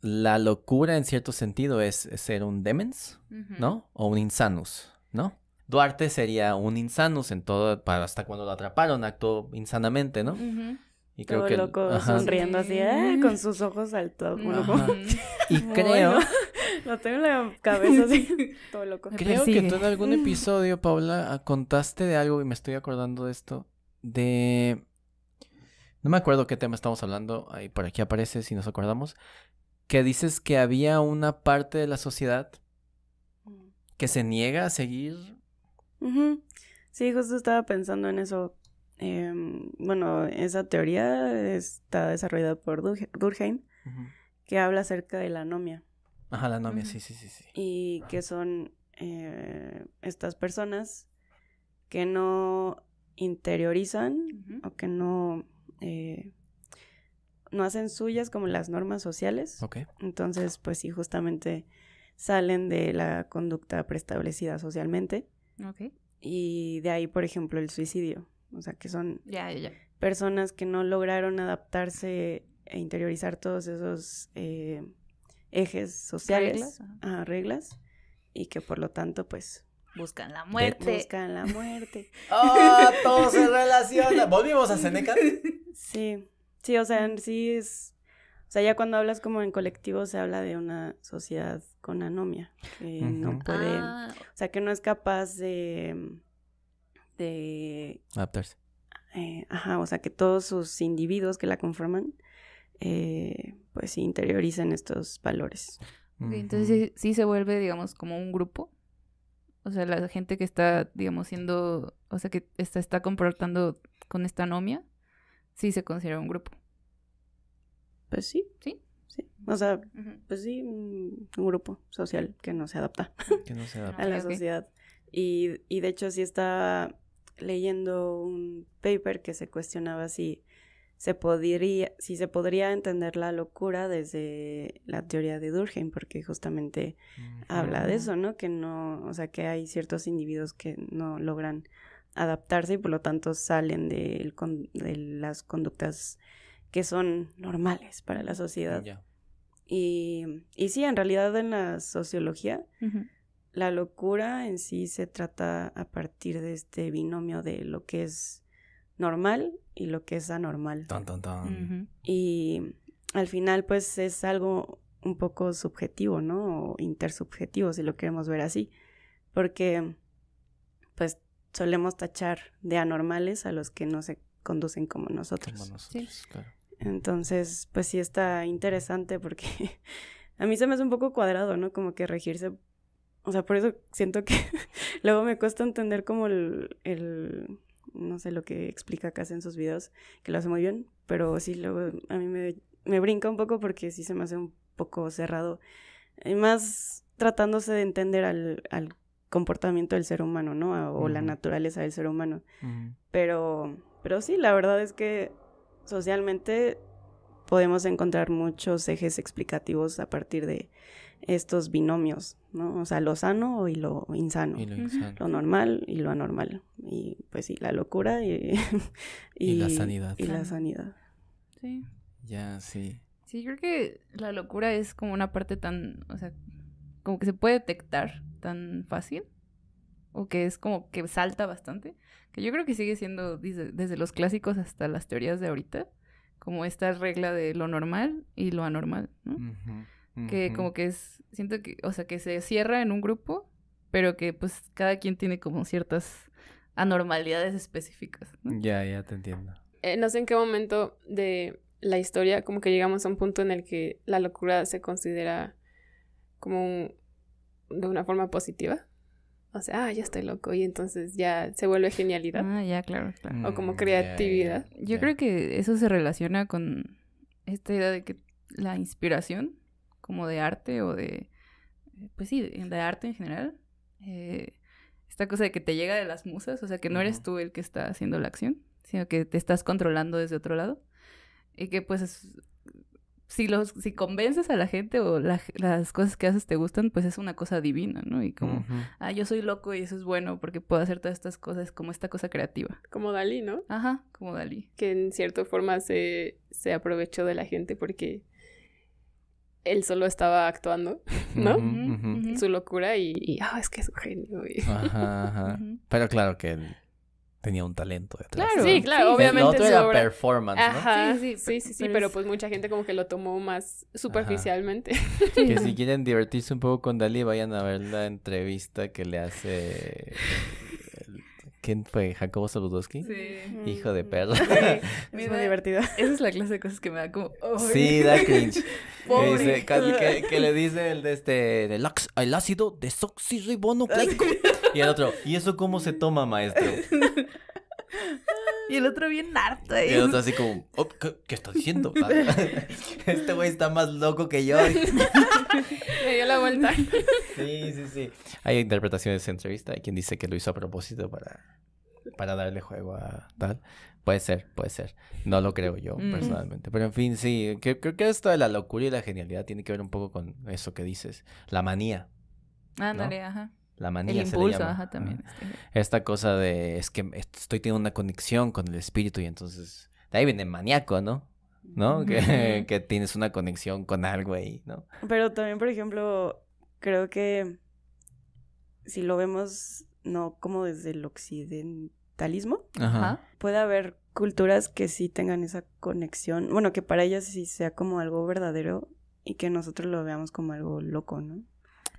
La locura en cierto sentido es ser un demens, ¿no? O un insanus, ¿no? Duarte sería un insanus en todo, hasta cuando lo atraparon, actuó insanamente, ¿no? Y creo Todo que loco, ajá. sonriendo así, con sus ojos saltados. Bueno, Ajá. como... Y creo, Bueno, lo tengo en la cabeza así, todo loco. creo que persigue. tú en algún episodio, Paula, contaste de algo y me estoy acordando de esto, de... No me acuerdo qué tema estamos hablando, ahí por aquí aparece si nos acordamos, que dices que había una parte de la sociedad que se niega a seguir... Ujú. Sí, justo estaba pensando en eso. Bueno, esa teoría está desarrollada por Durkheim, Ujú. que habla acerca de la anomia Ajá, la anomia, Ujú. sí. y que son estas personas que no interiorizan o que no hacen suyas como las normas sociales. Ok. Entonces, pues sí, justamente salen de la conducta preestablecida socialmente. Ok. Y de ahí, por ejemplo, el suicidio. O sea, que son Ya. personas que no lograron adaptarse e interiorizar todos esos ejes sociales, Reglas, ajá. reglas, y que por lo tanto, pues, Buscan la muerte. buscan la muerte. ¡Ah! Todo se relaciona. ¿Volvimos a Seneca? Sí, sí, o sea, en sí es... O sea, ya cuando hablas como en colectivo se habla de una sociedad con anomia, que no Ujú. puede... Ah, O sea, que no es capaz de Adaptarse. o sea, que todos sus individuos que la conforman, pues sí interiorizan estos valores. ok, entonces sí se vuelve, digamos, como un grupo. O sea, la gente que está, digamos, siendo, o sea, que está comportando con esta anomia, sí se considera un grupo. Pues sí. ¿Sí? Sí. O sea, Ujú. pues sí, un grupo social que no se adapta Que no se a adapta. la Ok. sociedad. Y de hecho sí está leyendo un paper que se cuestionaba si se podría entender la locura desde la teoría de Durkheim, porque justamente habla de eso, ¿no? Que no, o sea, que hay ciertos individuos que no logran adaptarse y por lo tanto salen de las conductas que son normales para la sociedad. Ya. Y sí, en realidad en la sociología, Ujú. la locura en sí se trata a partir de este binomio de lo que es normal y lo que es anormal. Tan. Ujú. Y al final, pues es algo un poco subjetivo, ¿no? O intersubjetivo, si lo queremos ver así. Porque, pues, solemos tachar de anormales a los que no se conducen como nosotros. Como nosotros, claro. Entonces, pues sí está interesante porque a mí se me hace un poco cuadrado, ¿no? Como que regirse. O sea, por eso siento que luego me cuesta entender como el no sé, lo que explica acá en sus videos, que lo hace muy bien, pero sí, luego a mí me brinca un poco porque sí se me hace un poco cerrado. Y más tratándose de entender al comportamiento del ser humano, ¿no? O la Ujú. naturaleza del ser humano. Ujú. Pero sí, la verdad es que socialmente podemos encontrar muchos ejes explicativos a partir de estos binomios, ¿no? O sea, lo sano y lo insano, Y lo Ujú. insano. lo normal y lo anormal. Y pues sí, la locura Y la sanidad. Y la sanidad. Sí. Ya, sí. Sí, creo que la locura es como una parte tan, o sea, como que se puede detectar tan fácil, o que es como que salta bastante, que yo creo que sigue siendo desde los clásicos hasta las teorías de ahorita, como esta regla de lo normal y lo anormal, ¿no? Que Ujú. como que siento que, o sea, que se cierra en un grupo, pero que pues cada quien tiene como ciertas anormalidades específicas, ¿no? Ya te entiendo. No sé en qué momento de la historia como que llegamos a un punto en el que la locura se considera como de una forma positiva. O sea, ya estoy loco y entonces ya se vuelve genialidad. Ah, ya, claro. O como Ya, creatividad. Yo ya. creo que eso se relaciona con esta idea de que la inspiración, como de arte o de, pues sí, de arte en general, esta cosa de que te llega de las musas, o sea, que no eres Ujú. tú el que está haciendo la acción, sino que te estás controlando desde otro lado. Y que pues si convences a la gente o las cosas que haces te gustan, pues es una cosa divina, ¿no? Y como, yo soy loco y eso es bueno porque puedo hacer todas estas cosas, como esta cosa creativa. Como Dalí, ¿no? Ajá, como Dalí. Que en cierta forma se aprovechó de la gente porque él solo estaba actuando, ¿no? Su locura y es que es un genio. Ajá. Pero claro que él tenía un talento detrás. Claro, sí, claro, obviamente. El otro su era obra... performance, ¿no? Ajá, sí, pero pues mucha gente como que lo tomó más superficialmente. Que si quieren divertirse un poco con Dalí, vayan a ver la entrevista que le hace... ¿Quién fue? ¿Jacobo Zabludowski? Sí. Hijo de perro. Sí, es muy divertido. Esa es la clase de cosas que me da como... Sí, da cringe. Pobre. Que le dice el el ácido desoxirribonucleico. Y el otro, ¿y eso cómo se toma, maestro? Y el otro bien harto. Y el otro así como, ¿qué está diciendo? Este güey está más loco que yo. Me dio la vuelta. Sí. Hay interpretaciones de entrevista. Hay quien dice que lo hizo a propósito para darle juego a tal. Puede ser. No lo creo yo, personalmente. Pero en fin, sí. Creo que esto de la locura y la genialidad tiene que ver un poco con eso que dices. La manía. Ándale, ¿no? Ajá. La manía el se impulso, le llama. ajá, también. Esta cosa de, es que estoy teniendo una conexión con el espíritu y entonces, de ahí viene maníaco, ¿no? ¿No? Que tienes una conexión con algo ahí, ¿no? Pero también, por ejemplo, creo que si lo vemos no como desde el occidentalismo, Ajá. puede haber culturas que sí tengan esa conexión, bueno, que para ellas sí sea como algo verdadero y que nosotros lo veamos como algo loco, ¿no?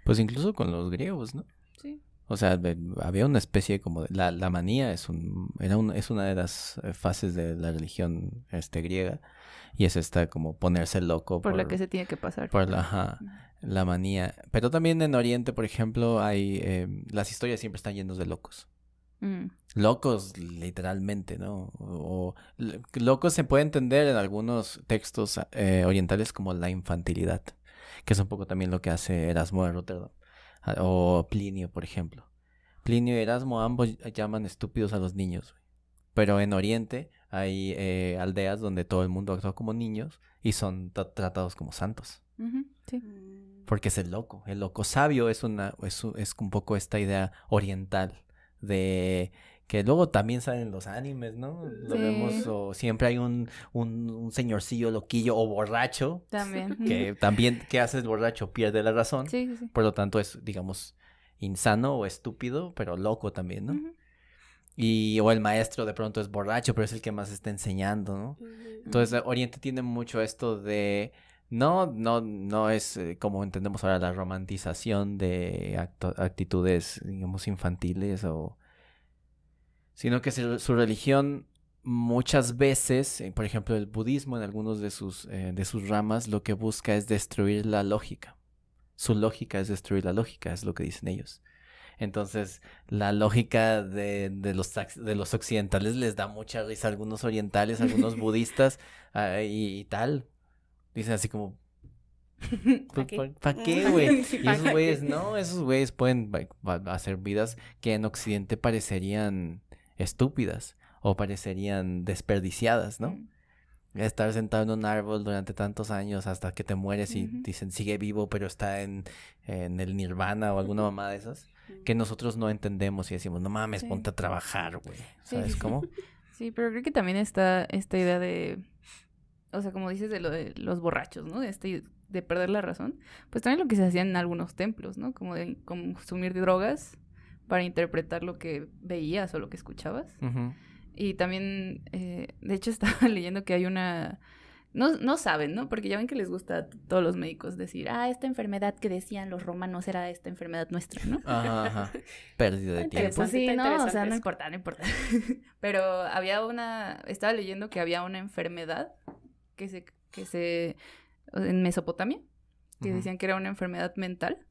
Pues incluso con los griegos, ¿no? Sí. O sea, había una especie como de, la manía es una de las fases de la religión griega y es esta como ponerse loco por la que se tiene que pasar. Por la manía. Pero también en Oriente, por ejemplo, hay las historias siempre están llenas de locos. Locos, literalmente, ¿no? Locos se puede entender en algunos textos orientales como la infantilidad, que es un poco también lo que hace Erasmo de Rotterdam. O Plinio, por ejemplo. Plinio y Erasmo ambos llaman estúpidos a los niños. Pero en Oriente hay aldeas donde todo el mundo actúa como niños y son tratados como santos. Sí. Porque es el loco. El loco sabio es un poco esta idea oriental de que luego también salen los animes, ¿no? Lo vemos, o siempre hay un señorcillo loquillo o borracho. También. Que también, ¿qué hace el borracho? Pierde la razón. Sí. Por lo tanto es, digamos, insano o estúpido, pero loco también, ¿no? O el maestro de pronto es borracho, pero es el que más está enseñando, ¿no? Entonces, Oriente tiene mucho esto de... No es como entendemos ahora la romantización de actitudes, digamos, infantiles sino que su religión muchas veces, por ejemplo, el budismo en algunos de sus ramas, lo que busca es destruir la lógica. Su lógica es destruir la lógica, es lo que dicen ellos. Entonces, la lógica de los occidentales les da mucha risa a algunos orientales, a algunos budistas y tal. Dicen así como... ¿Para qué, güey? Y esos güeyes pueden hacer vidas que en Occidente parecerían estúpidas o parecerían desperdiciadas, ¿no? Estar sentado en un árbol durante tantos años hasta que te mueres y dicen sigue vivo pero está en el nirvana o alguna mamá de esas que nosotros no entendemos y decimos no mames, ponte a trabajar, güey. ¿Sabes cómo? Sí, pero creo que también está esta idea de, o sea, como dices de lo de los borrachos, ¿no? De perder la razón. Pues también lo que se hacía en algunos templos, ¿no? Como de consumir drogas para interpretar lo que veías o lo que escuchabas. Y también, de hecho, estaba leyendo que hay una... No saben, ¿no? Porque ya ven que les gusta a todos los médicos decir, esta enfermedad que decían los romanos era esta enfermedad nuestra, ¿no? Ajá. Pérdida de tiempo. Pues sí, no, o sea, no importa. Pero estaba leyendo que había una enfermedad que se en Mesopotamia, que decían que era una enfermedad mental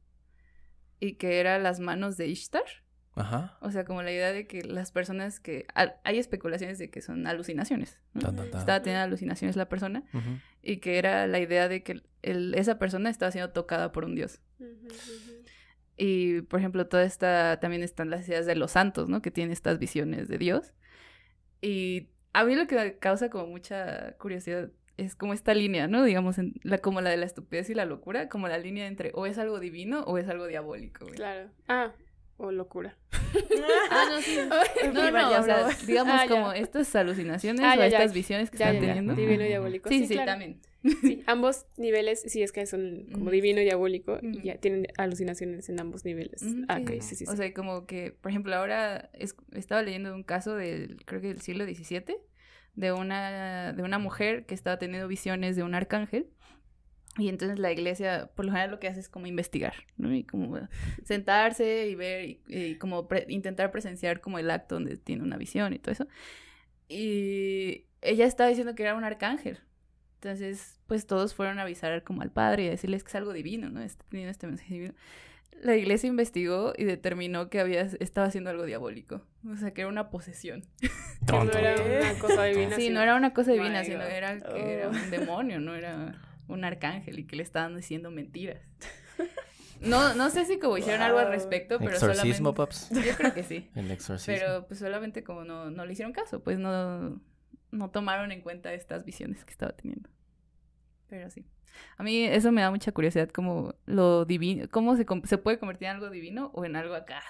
y que era las manos de Ishtar. Ajá. O sea, como la idea de que las personas que... Hay especulaciones de que son alucinaciones, ¿no? Estaba teniendo alucinaciones la persona y que era la idea de que esa persona estaba siendo tocada por un dios. Y, por ejemplo, también están las ideas de los santos, ¿no? Que tienen estas visiones de Dios. Y a mí lo que me causa como mucha curiosidad es como esta línea, ¿no? Digamos, como la de la estupidez y la locura, como la línea entre o es algo divino o es algo diabólico, güey. Claro. O locura. No, sí. No, o sea, digamos como estas alucinaciones o estas visiones que están teniendo. Divino y diabólico. Sí, claro. también. Sí, ambos niveles, sí, es que son como divino y diabólico, y ya tienen alucinaciones en ambos niveles. Sí. O sea, como que, por ejemplo, ahora estaba leyendo un caso creo que del siglo XVII, de una mujer que estaba teniendo visiones de un arcángel. Y entonces la iglesia, por lo general, lo que hace es como investigar, ¿no? Y como sentarse y ver y como intentar presenciar como el acto donde tiene una visión y todo eso. Y ella estaba diciendo que era un arcángel. Entonces, pues todos fueron a avisar como al padre y a decirles que es algo divino, ¿no? Está teniendo este mensaje divino. La iglesia investigó y determinó que estaba haciendo algo diabólico. O sea, que era una posesión. No era una cosa divina. Sí, no era una cosa divina, sino era un demonio, no era un arcángel y que le estaban diciendo mentiras. No sé si como hicieron algo al respecto, pero ¿Exorcismo, solamente... paps? Yo creo que sí. El exorcismo. Pero pues solamente como no le hicieron caso, pues no tomaron en cuenta estas visiones que estaba teniendo. Pero sí. A mí eso me da mucha curiosidad, como lo divino, cómo se puede convertir en algo divino o en algo acá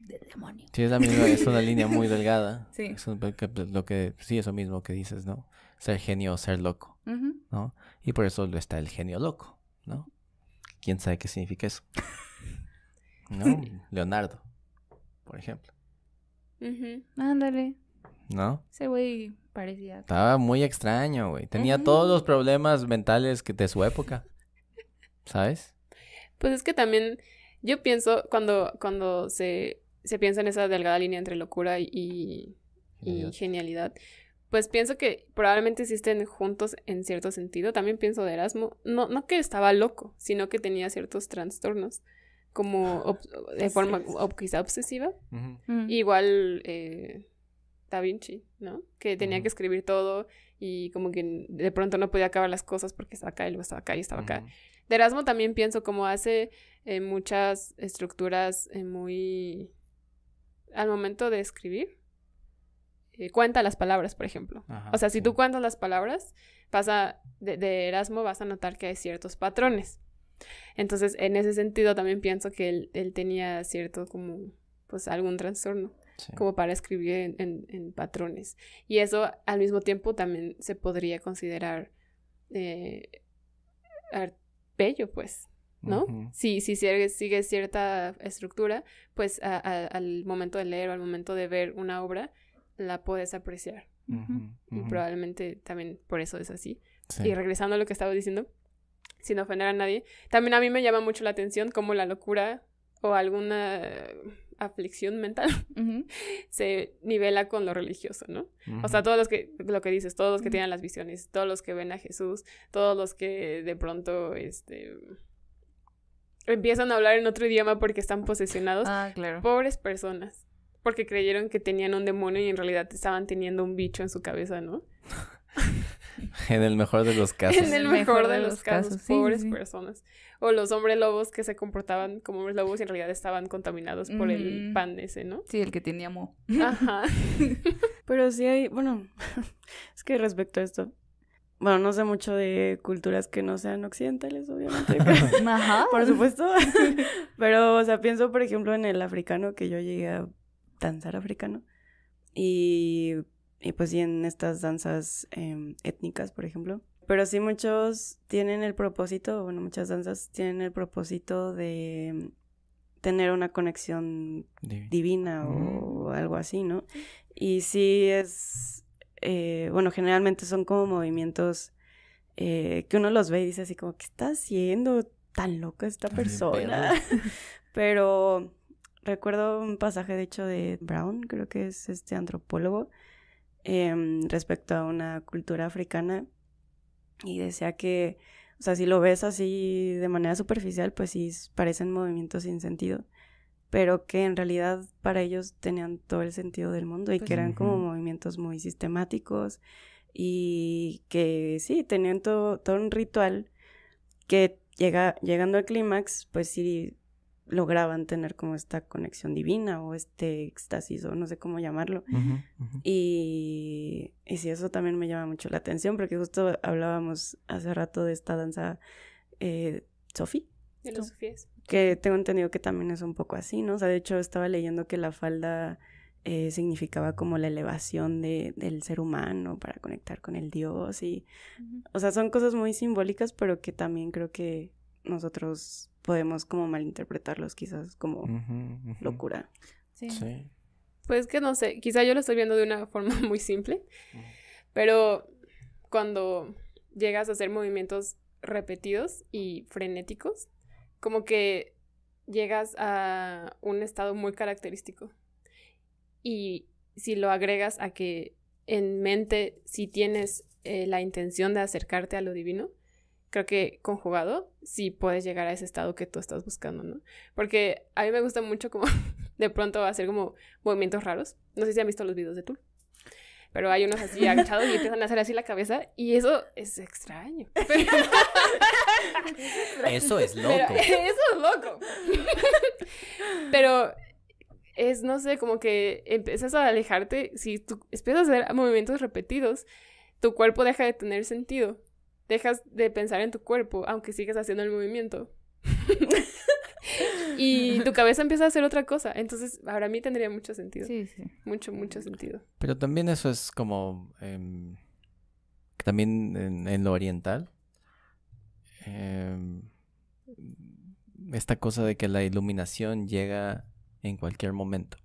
del demonio. Sí, es una línea muy delgada. Sí. Sí, eso mismo que dices, ¿no? Ser genio o ser loco, ¿no? Y por eso está el genio loco, ¿no? ¿Quién sabe qué significa eso? ¿No? Leonardo, por ejemplo. Ándale. ¿No? Ese güey parecía... Estaba muy extraño, güey. Tenía todos los problemas mentales de su época. ¿Sabes? Pues es que también yo pienso cuando se piensa en esa delgada línea entre locura y genialidad, pues pienso que probablemente existen juntos en cierto sentido. También pienso de Erasmo, no que estaba loco, sino que tenía ciertos trastornos, como de forma quizá obsesiva. Igual Da Vinci, ¿no? Que tenía que escribir todo y como que de pronto no podía acabar las cosas porque estaba acá y luego estaba acá y estaba acá. De Erasmo también pienso como hace muchas estructuras muy... Al momento de escribir, cuenta las palabras, por ejemplo. O sea, si tú cuentas las palabras, de Erasmo vas a notar que hay ciertos patrones. Entonces, en ese sentido también pienso que él tenía cierto como, pues, algún trastorno. Sí. Como para escribir en patrones. Y eso al mismo tiempo también se podría considerar bello, pues, ¿no? Si sigue cierta estructura, pues al momento de leer o al momento de ver una obra, la puedes apreciar. Y probablemente también por eso es así. Sí. Y regresando a lo que estaba diciendo, sin ofender a nadie, también a mí me llama mucho la atención cómo la locura o alguna... aflicción mental se nivela con lo religioso, ¿no? O sea, todos lo que dices, todos los que tienen las visiones, todos los que ven a Jesús, todos los que de pronto empiezan a hablar en otro idioma porque están posesionados. Claro. Pobres personas, porque creyeron que tenían un demonio y en realidad estaban teniendo un bicho en su cabeza, ¿no? En el mejor de los casos. En el mejor de los casos. Pobres personas. O los hombres lobos que se comportaban como hombres lobos y en realidad estaban contaminados por el pan ese, ¿no? Sí, el que tenía moho. Ajá. Pero sí hay, bueno, es que respecto a esto, bueno, no sé mucho de culturas que no sean occidentales, obviamente. Ajá. Por supuesto. Pero, o sea, pienso, por ejemplo, en el africano, que yo llegué a danzar africano. Y pues sí, en estas danzas étnicas, por ejemplo. Pero sí muchos tienen el propósito, bueno, muchas danzas tienen el propósito de tener una conexión divina o algo así, ¿no? Y sí es, bueno, generalmente son como movimientos que uno los ve y dice así como, ¿qué está haciendo tan loca esta persona? Pero recuerdo un pasaje, de hecho, de Brown, creo que es este antropólogo, respecto a una cultura africana, y decía que, o sea, si lo ves así de manera superficial, pues sí parecen movimientos sin sentido, pero que en realidad para ellos tenían todo el sentido del mundo y pues que eran como movimientos muy sistemáticos y que sí, tenían todo un ritual que llegando al clímax, pues sí lograban tener como esta conexión divina o este éxtasis o no sé cómo llamarlo. Ujú, ujú. Y sí, eso también me llama mucho la atención porque justo hablábamos hace rato de esta danza Sofi, De los sufíes. que tengo entendido que también es un poco así, ¿no? O sea, de hecho estaba leyendo que la falda significaba como la elevación del ser humano para conectar con el Dios y, o sea, son cosas muy simbólicas, pero que también creo que nosotros podemos como malinterpretarlos quizás como Ujú, ujú. locura. Sí. Sí. Pues que no sé, quizá yo lo estoy viendo de una forma muy simple, pero cuando llegas a hacer movimientos repetidos y frenéticos, como que llegas a un estado muy característico. Y si lo agregas a que en mente, si tienes la intención de acercarte a lo divino, creo que conjugado sí puedes llegar a ese estado que tú estás buscando, ¿no? Porque a mí me gusta mucho como de pronto hacer como movimientos raros. No sé si han visto los videos de Tool, pero hay unos así agachados y empiezan a hacer así la cabeza y eso es extraño. Eso es Pero loco. eso es loco. Pero es, no sé, como que empiezas a alejarte. Si tú empiezas a hacer movimientos repetidos, tu cuerpo deja de tener sentido. Dejas de pensar en tu cuerpo, aunque sigas haciendo el movimiento. Y tu cabeza empieza a hacer otra cosa. Entonces, para mí tendría mucho sentido. Sí, sí. Mucho sentido. Pero también eso es como... también en lo oriental. Esta cosa de que la iluminación llega en cualquier momento.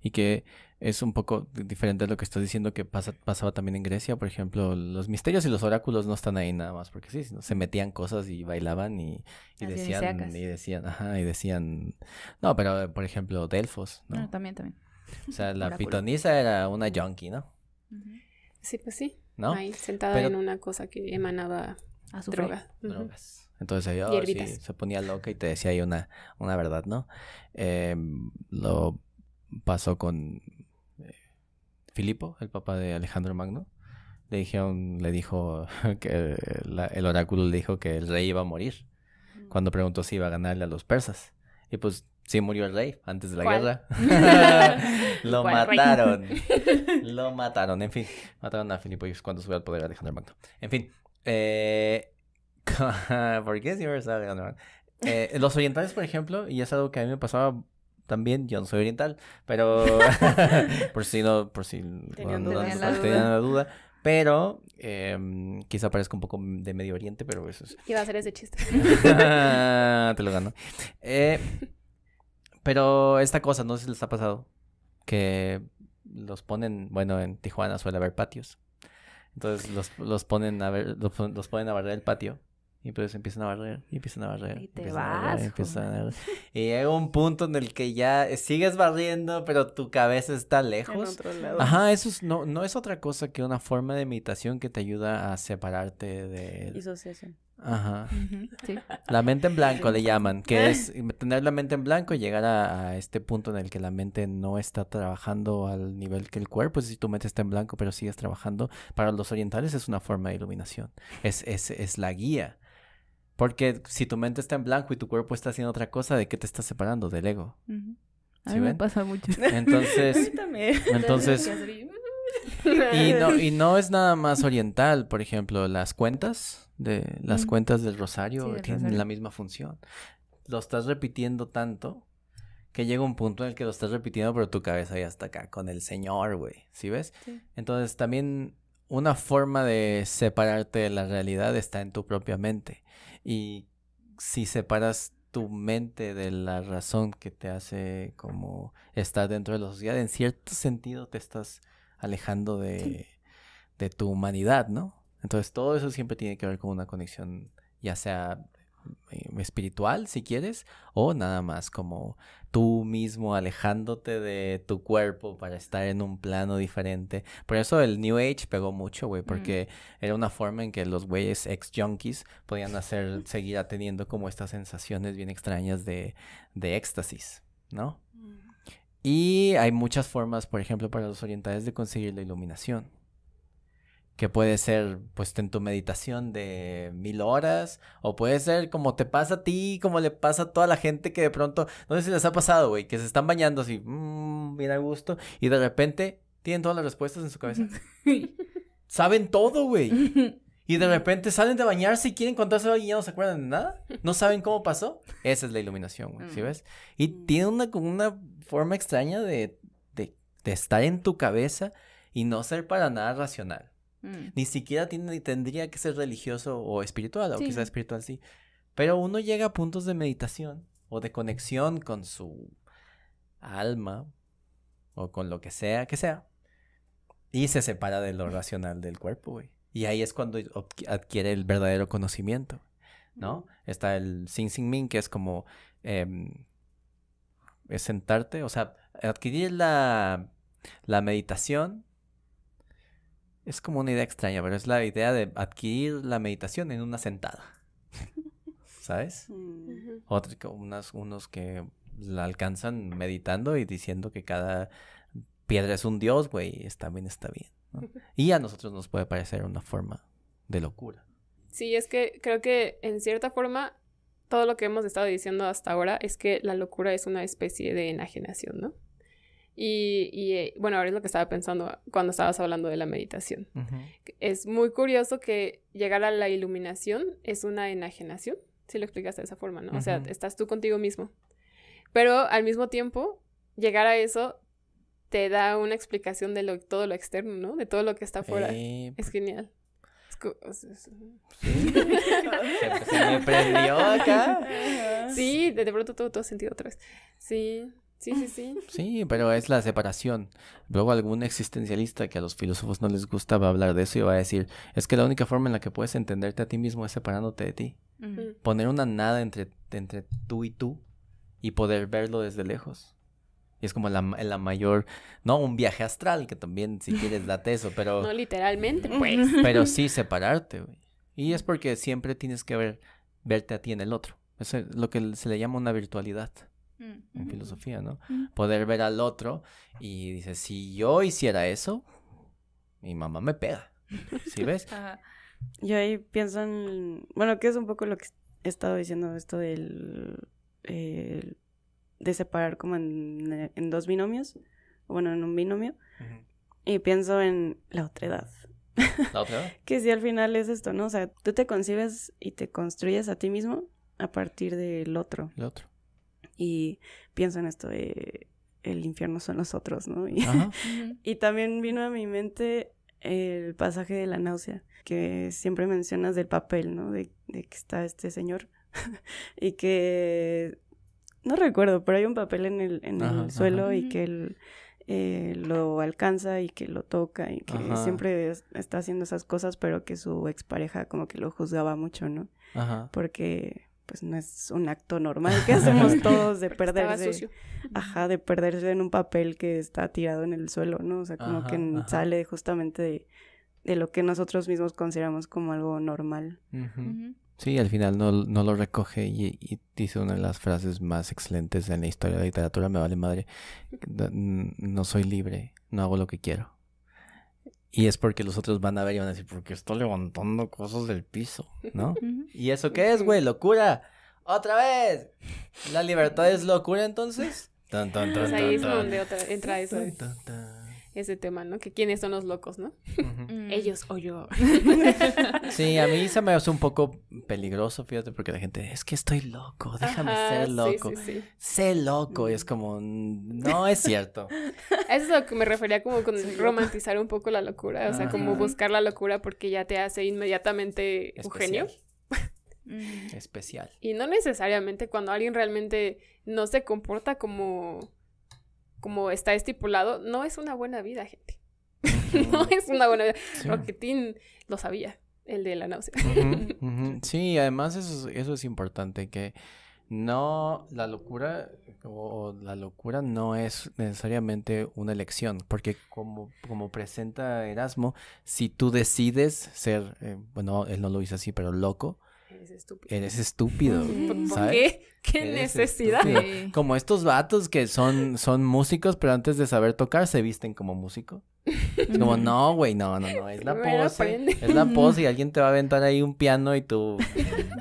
Y que es un poco diferente a lo que estás diciendo que pasaba también en Grecia. Por ejemplo, los misterios y los oráculos no están ahí nada más porque sí, sino se metían cosas y bailaban y Las decían, dionisiacas. y decían, no, pero por ejemplo, Delfos, ¿no? No, también. O sea, la Oráculo. pitonisa era una junkie, ¿no? Ujú. Sí, pues sí. ¿No? Ahí sentada Pero- en una cosa que emanaba Azufre. droga. Ujú. Drogas. Entonces ella Hierbitas. sí, se ponía loca y te decía ahí una verdad, ¿no? Lo pasó con Filipo, el papá de Alejandro Magno. Le dijo que el oráculo le dijo que el rey iba a morir cuando preguntó si iba a ganarle a los persas. Y pues sí murió el rey antes de la ¿Cuál? guerra. Lo ¿Cuál rey? mataron. Lo mataron. En fin, mataron a Filipo y cuando subió al poder Alejandro Magno. En fin, ¿por qué siempre está Alejandro Magno? Los orientales, por ejemplo, y es algo que a mí me pasaba también, yo no soy oriental, pero por si Tenían no dudas. tenían la duda. Pero quizá parezca un poco de Medio Oriente, pero eso es... Iba a hacer ese chiste. Te lo gano. Pero esta cosa, no sé si les ha pasado, que los ponen, bueno, en Tijuana suele haber patios. Entonces los ponen a ver, los ponen a barrer el patio. Y pues empiezan a barrer, y empiezan a barrer. Y te empiezan a barrer, vas, empiezan a joder. barrer. Y llega un punto en el que ya sigues barriendo, pero tu cabeza está En lejos. otro lado. Ajá, eso no es otra cosa que una forma de meditación que te ayuda a separarte de... Disociación. Ajá. Ujú, sí. La mente en blanco le llaman, que es tener la mente en blanco y llegar a este punto en el que la mente no está trabajando al nivel que el cuerpo. Es decir, tu mente está en blanco, pero sigues trabajando. Para los orientales es una forma de iluminación. Es la guía. Porque si tu mente está en blanco y tu cuerpo está haciendo otra cosa, ¿de qué te estás separando? Del ego. Ujú. A ¿Sí mí me ven? pasa mucho. Entonces, también. entonces, y no es nada más oriental. Por ejemplo, las cuentas cuentas del rosario Sí, del tienen rosario. la misma función. Lo estás repitiendo tanto que llega un punto en el que lo estás repitiendo, pero tu cabeza ya está acá con el Señor, güey. ¿Sí ves? Sí. Entonces, también una forma de separarte de la realidad está en tu propia mente. Y si separas tu mente de la razón que te hace como estar dentro de la sociedad, en cierto sentido te estás alejando de tu humanidad, ¿no? Entonces todo eso siempre tiene que ver con una conexión, ya sea espiritual, si quieres, o nada más como tú mismo alejándote de tu cuerpo para estar en un plano diferente. Por eso el New Age pegó mucho, güey, porque era una forma en que los güeyes ex-junkies podían seguir teniendo como estas sensaciones bien extrañas de éxtasis, ¿no? Y hay muchas formas, por ejemplo, para los orientales de conseguir la iluminación. que puede ser pues en tu meditación de 1000 horas, o puede ser como te pasa a ti, como le pasa a toda la gente que de pronto, no sé si les ha pasado, güey, que se están bañando así, bien a gusto, y de repente tienen todas las respuestas en su cabeza. Saben todo, güey. Y de repente salen de bañarse y quieren contarse y ya no se acuerdan de nada. No saben cómo pasó. Esa es la iluminación, güey, ¿sí ves? Y tiene una forma extraña de estar en tu cabeza y no ser para nada racional. Ni siquiera tendría que ser religioso o espiritual, o quizás espiritual sí. Pero uno llega a puntos de meditación o de conexión con su alma o con lo que sea, y se separa de lo racional del cuerpo, güey. Y ahí es cuando adquiere el verdadero conocimiento, ¿no? Está el Sing Sing Min, que es como es sentarte, o sea, adquirir la meditación es como una idea extraña, pero es la idea de adquirir la meditación en una sentada, ¿sabes? Unos que la alcanzan meditando y diciendo que cada piedra es un dios, güey, también está bien, ¿no? Y a nosotros nos puede parecer una forma de locura. Sí, es que creo que en cierta forma todo lo que hemos estado diciendo hasta ahora es que la locura es una especie de enajenación, ¿no? Y bueno, ahora es lo que estaba pensando cuando estabas hablando de la meditación. Es muy curioso que llegar a la iluminación es una enajenación, si lo explicaste de esa forma, ¿no? O sea, estás tú contigo mismo. Pero al mismo tiempo, llegar a eso te da una explicación de todo lo externo, ¿no? De todo lo que está afuera. Es genial. Se me prendió acá. Sí, de pronto todo sentido otra vez. Sí. Sí, pero es la separación. Luego algún existencialista que a los filósofos no les gusta va a hablar de eso y va a decir, es que la única forma en la que puedes entenderte a ti mismo es separándote de ti. Poner una nada entre tú y poder verlo desde lejos. Y es como la mayor, no un viaje astral, que también si quieres date eso, pero... No literalmente, pues. Pero sí separarte, güey. Y es porque siempre tienes que verte a ti en el otro. Eso es lo que se le llama una virtualidad en filosofía, ¿no? Poder ver al otro y dices, si yo hiciera eso, mi mamá me pega. ¿Sí ves? Yo ahí pienso en... Bueno, que es un poco lo que he estado diciendo, esto del... de separar como en dos binomios, o bueno, en un binomio, y pienso en la otredad. ¿La otra? Que sí, al final es esto, ¿no? O sea, tú te concibes y te construyes a ti mismo a partir del otro. El otro. Y pienso en esto de el infierno son los otros, ¿no? Y, y también vino a mi mente el pasaje de la náusea, que siempre mencionas del papel, ¿no? De que está este señor y que... No recuerdo, pero hay un papel en el suelo y que él lo alcanza y que lo toca y que siempre está haciendo esas cosas, pero que su expareja como que lo juzgaba mucho, ¿no? Porque pues no es un acto normal que hacemos todos de perderse. De perderse en un papel que está tirado en el suelo, ¿no? O sea, como que sale justamente de lo que nosotros mismos consideramos como algo normal. Sí, al final no lo recoge y dice una de las frases más excelentes en la historia de la literatura, me vale madre, no soy libre, no hago lo que quiero. Y es porque los otros van a ver y van a decir, ¿por qué estoy levantando cosas del piso? ¿No? ¿Y eso qué es, güey? ¡Locura! ¡Otra vez! ¿La libertad es locura, entonces? Pues ahí es donde entra eso. Ese tema, ¿no? Que quiénes son los locos, ¿no? Ellos o yo. Sí, a mí se me hace un poco peligroso, fíjate, porque la gente, es que estoy loco, déjame ser loco. Sí. Sé loco, y es como, no es cierto. Eso es lo que me refería como con romantizar un poco la locura, o sea, como buscar la locura porque ya te hace inmediatamente un genio. Especial. Y no necesariamente cuando alguien realmente no se comporta como está estipulado, no es una buena vida, gente. No es una buena vida. Sí. Rocketín lo sabía, el de la náusea. Sí, además eso es importante, que no, la locura no es necesariamente una elección, porque como presenta Erasmo, si tú decides ser, bueno, él no lo dice así, pero loco, Eres estúpido. Eres estúpido, Sí. ¿Por ¿sabes? qué? ¿Qué Eres necesidad? estúpido. Sí. Como estos vatos que son músicos, pero antes de saber tocar se visten como músico. Es como, no, güey, no, es la Primero pose. aprende. Es la pose y alguien te va a aventar ahí un piano y tú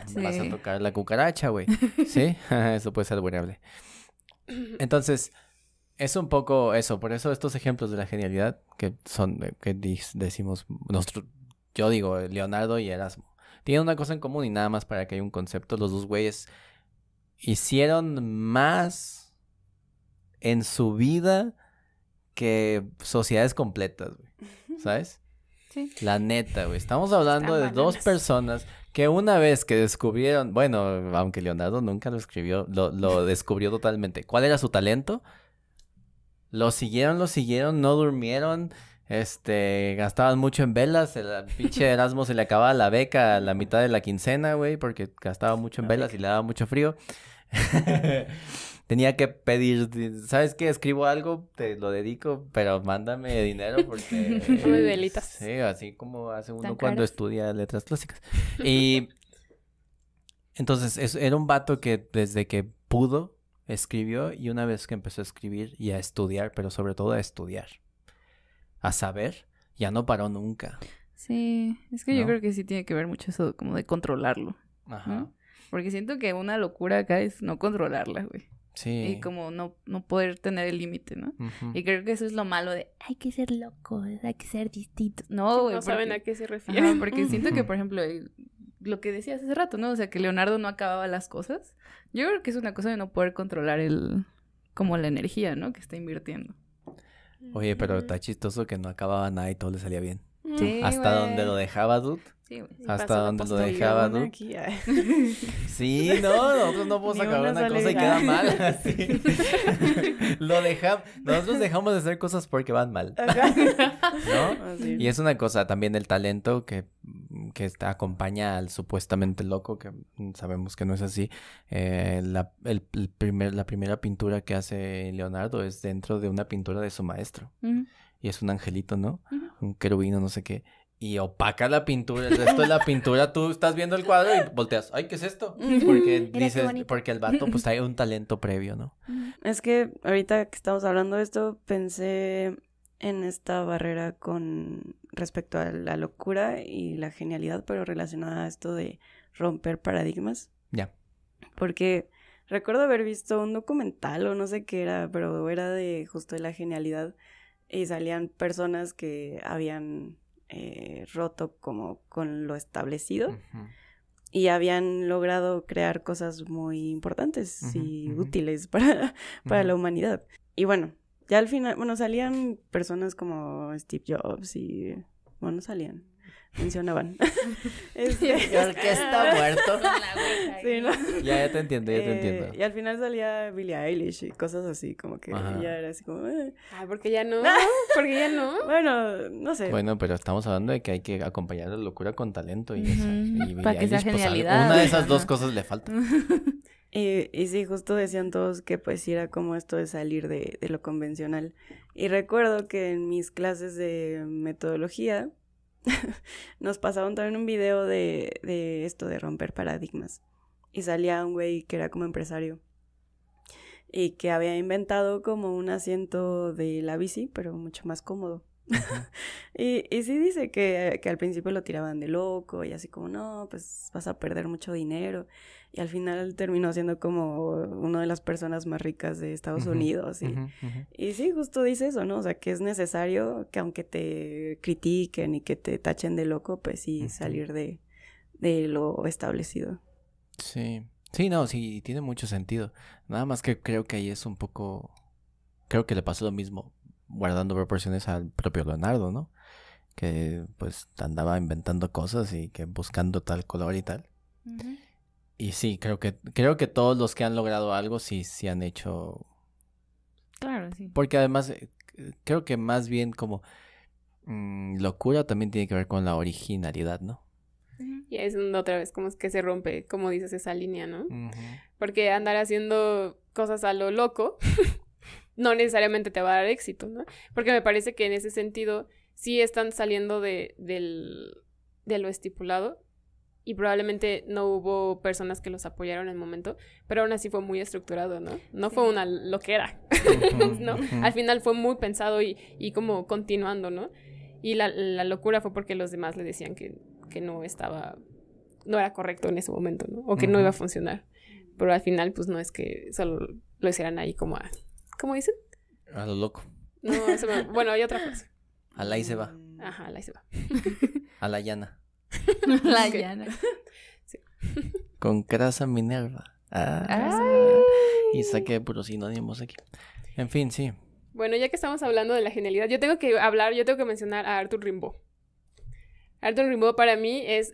Sí. vas a tocar la cucaracha, güey. ¿Sí? Eso puede ser vulnerable. Entonces, es un poco eso. Por eso estos ejemplos de la genialidad que son, decimos, yo digo, Leonardo y Erasmo, tienen una cosa en común y nada más para que haya un concepto. Los dos güeyes hicieron más en su vida que sociedades completas, güey. ¿Sabes? Sí. La neta, güey. Estamos hablando de Están dos bananas. personas que una vez que descubrieron, bueno, aunque Leonardo nunca lo escribió, lo descubrió totalmente. ¿Cuál era su talento? Lo siguieron, no durmieron, gastaban mucho en velas, el pinche Erasmo se le acababa la beca a la mitad de la quincena, güey, porque gastaba mucho en velas y le daba mucho frío. Tenía que pedir, ¿sabes qué? Escribo algo, te lo dedico, pero mándame dinero porque... Dame velitas. Sí, así como hace uno Tan cuando caras. estudia letras clásicas. Y entonces era un vato que desde que pudo escribió y una vez que empezó a escribir y a estudiar, pero sobre todo a estudiar, a saber, ya no paró nunca. Sí, es que yo ¿No? creo que sí tiene que ver mucho eso como de controlarlo, Ajá. ¿no? Porque siento que una locura acá es no controlarla, güey. Sí. Y como no poder tener el límite, ¿no? Ujú. Y creo que eso es lo malo de hay que ser locos, hay que ser distintos. No, güey. No saben a porque- qué se Ajá, refieren. porque siento que, Ujú. por ejemplo, lo que decías hace rato, ¿no? O sea, que Leonardo no acababa las cosas. Yo creo que es una cosa de no poder controlar como la energía, ¿no? Que está invirtiendo. Oye, pero está chistoso que no acababa nada y todo le salía bien. Sí, Hasta güey. donde lo dejaba, dude. Sí, güey. Sí, Hasta pasó la donde lo postal. dejaba, Una dude. aquí, ay. Sí, no, nosotros no podemos Ni acabar una una sale cosa y bien. queda mal. Así. Nosotros dejamos de hacer cosas porque van mal, ¿no? Así. Y es una cosa, también el talento que acompaña al supuestamente loco, que sabemos que no es así. La primera pintura que hace Leonardo es dentro de una pintura de su maestro. Ujú. Y es un angelito, ¿no? Ujú. Un querubino, no sé qué. Y opaca la pintura, el resto de la pintura, tú estás viendo el cuadro y volteas, ay, ¿qué es esto? Porque qué dices, bonito. porque el vato pues hay un talento previo, ¿no? Es que ahorita que estamos hablando de esto, pensé en esta barrera con respecto a la locura y la genialidad, pero relacionada a esto de romper paradigmas. Ya. Porque recuerdo haber visto un documental o no sé qué era, pero era de justo de la genialidad y salían personas que habían roto como con lo establecido Ujú. y habían logrado crear cosas muy importantes Ujú, y ujú. útiles para la Ujú. humanidad. Y bueno, ya al final, bueno, salían personas como Steve Jobs y, bueno, salían, mencionaban. Este, El que está muerto. sí, ¿no? Ya te entiendo, ya te entiendo. Y al final salía Billie Eilish y cosas así, como que Ajá. ya era así como... Ay, porque ya no. Porque ya no. Bueno, no sé. Bueno, pero estamos hablando de que hay que acompañar la locura con talento y eso. Ujú. Y Billie Para que sea Eilish, pues, genialidad. una de esas Ajá. dos cosas le falta. Y sí, justo decían todos que pues sí era como esto de salir de lo convencional. Y recuerdo que en mis clases de metodología nos pasaban también un video de esto de romper paradigmas. Y salía un güey que era como empresario y que había inventado como un asiento de la bici, pero mucho más cómodo. Y sí dice que al principio lo tiraban de loco y así como, no, pues vas a perder mucho dinero. Y al final terminó siendo como una de las personas más ricas de Estados Ujú, Unidos. ujú, ujú. Y sí, justo dice eso, ¿no? O sea, que es necesario que aunque te critiquen y que te tachen de loco, pues sí, Ujú. salir de lo establecido. Sí. Sí, no, sí, tiene mucho sentido. Nada más que creo que ahí es un poco... Creo que le pasó lo mismo, guardando proporciones al propio Leonardo, ¿no? Que pues andaba inventando cosas y que buscando tal color y tal. Ujú. Y sí, creo que todos los que han logrado algo sí han hecho... Claro, sí. Porque además creo que más bien como locura también tiene que ver con la originalidad, ¿no? Ujú. Y es donde otra vez como es que se rompe, como dices, esa línea, ¿no? Ujú. Porque andar haciendo cosas a lo loco no necesariamente te va a dar éxito, ¿no? Porque me parece que en ese sentido sí están saliendo de lo estipulado y probablemente no hubo personas que los apoyaron en el momento, pero aún así fue muy estructurado, ¿no? No fue una loquera, ¿no? Al final fue muy pensado y como continuando, ¿no? Y la locura fue porque los demás le decían que no era correcto en ese momento, ¿no? O que no iba a funcionar. Pero al final, pues no es que solo lo hicieran ahí como ¿cómo dicen? A lo loco. No, bueno, hay otra frase. A la y se va. Ajá, ahí se va. A la llana. La Ok. llana. Con crasa Minerva. Y saqué puros sinónimos aquí. En fin, sí. Bueno, ya que estamos hablando de la genialidad, yo tengo que mencionar a Arthur Rimbaud. Arthur Rimbaud para mí es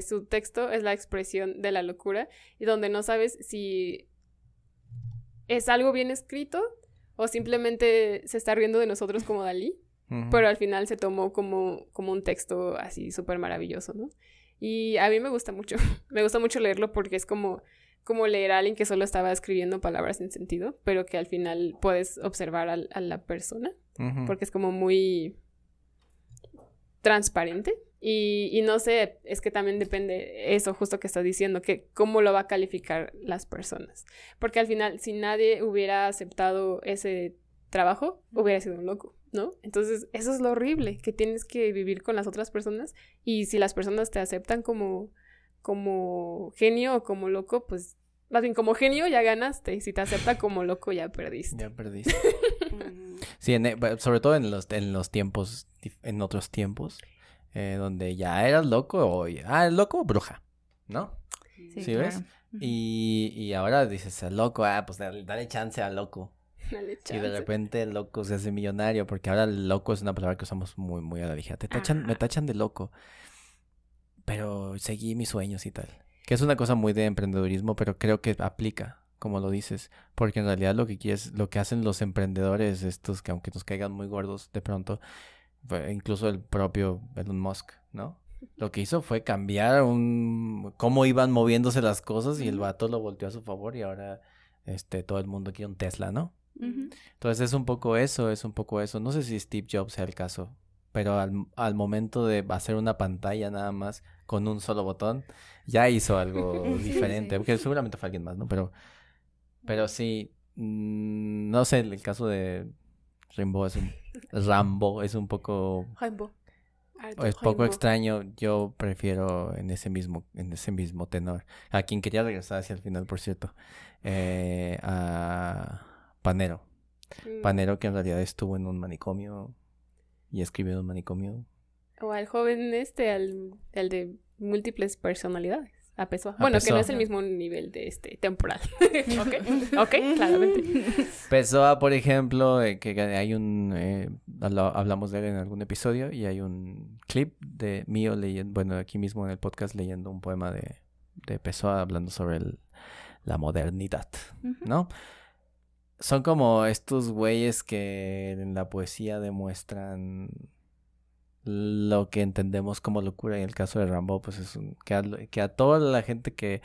su texto es la expresión de la locura y donde no sabes si es algo bien escrito o simplemente se está riendo de nosotros como Dalí, pero al final se tomó como un texto así súper maravilloso, ¿no? Y a mí me gusta mucho leerlo porque es como leer a alguien que solo estaba escribiendo palabras sin sentido, pero que al final puedes observar a la persona, porque es como muy transparente. Y no sé, es que también depende eso justo que estás diciendo, que cómo lo va a calificar las personas. Porque al final, si nadie hubiera aceptado ese trabajo, hubiera sido un loco, ¿no? Entonces, eso es lo horrible, que tienes que vivir con las otras personas y si las personas te aceptan como genio o como loco, pues más bien como genio ya ganaste y si te acepta como loco ya perdiste. Ya perdiste. Sí, sobre todo en los tiempos, en otros tiempos, donde ya eras loco o loco o bruja, ¿no? ¿Sí ves? Y ahora dices, loco, pues dale chance al loco. Dale chance. Y de repente el loco se hace millonario, porque ahora el loco es una palabra que usamos muy, muy a la ligera. Me tachan de loco, pero seguí mis sueños y tal. Que es una cosa muy de emprendedurismo, pero creo que aplica, como lo dices, porque en realidad lo que hacen los emprendedores estos, que aunque nos caigan muy gordos de pronto, incluso el propio Elon Musk, ¿no? Lo que hizo fue cambiar cómo iban moviéndose las cosas y el vato lo volteó a su favor y ahora todo el mundo quiere un Tesla, ¿no? Entonces es un poco eso. No sé si Steve Jobs sea el caso, pero al momento de hacer una pantalla nada más con un solo botón, ya hizo algo diferente, porque seguramente fue alguien más, ¿no? Pero sí, no sé, el caso de Rambo es un poco... Es poco extraño. Yo prefiero en ese mismo tenor. A quien quería regresar hacia el final, por cierto, a Panero. Panero, que en realidad estuvo en un manicomio y escribió en un manicomio. O al joven el de múltiples personalidades. A Pessoa. Bueno, que no es el mismo nivel de temporal. ¿Ok? Claramente. Pessoa, por ejemplo, que hay hablamos de él en algún episodio y hay un clip de mío leyendo, bueno, aquí mismo en el podcast leyendo un poema de Pessoa hablando sobre la modernidad, ¿no? Son como estos güeyes que en la poesía demuestran lo que entendemos como locura. En el caso de Rimbaud, pues es que a toda la gente que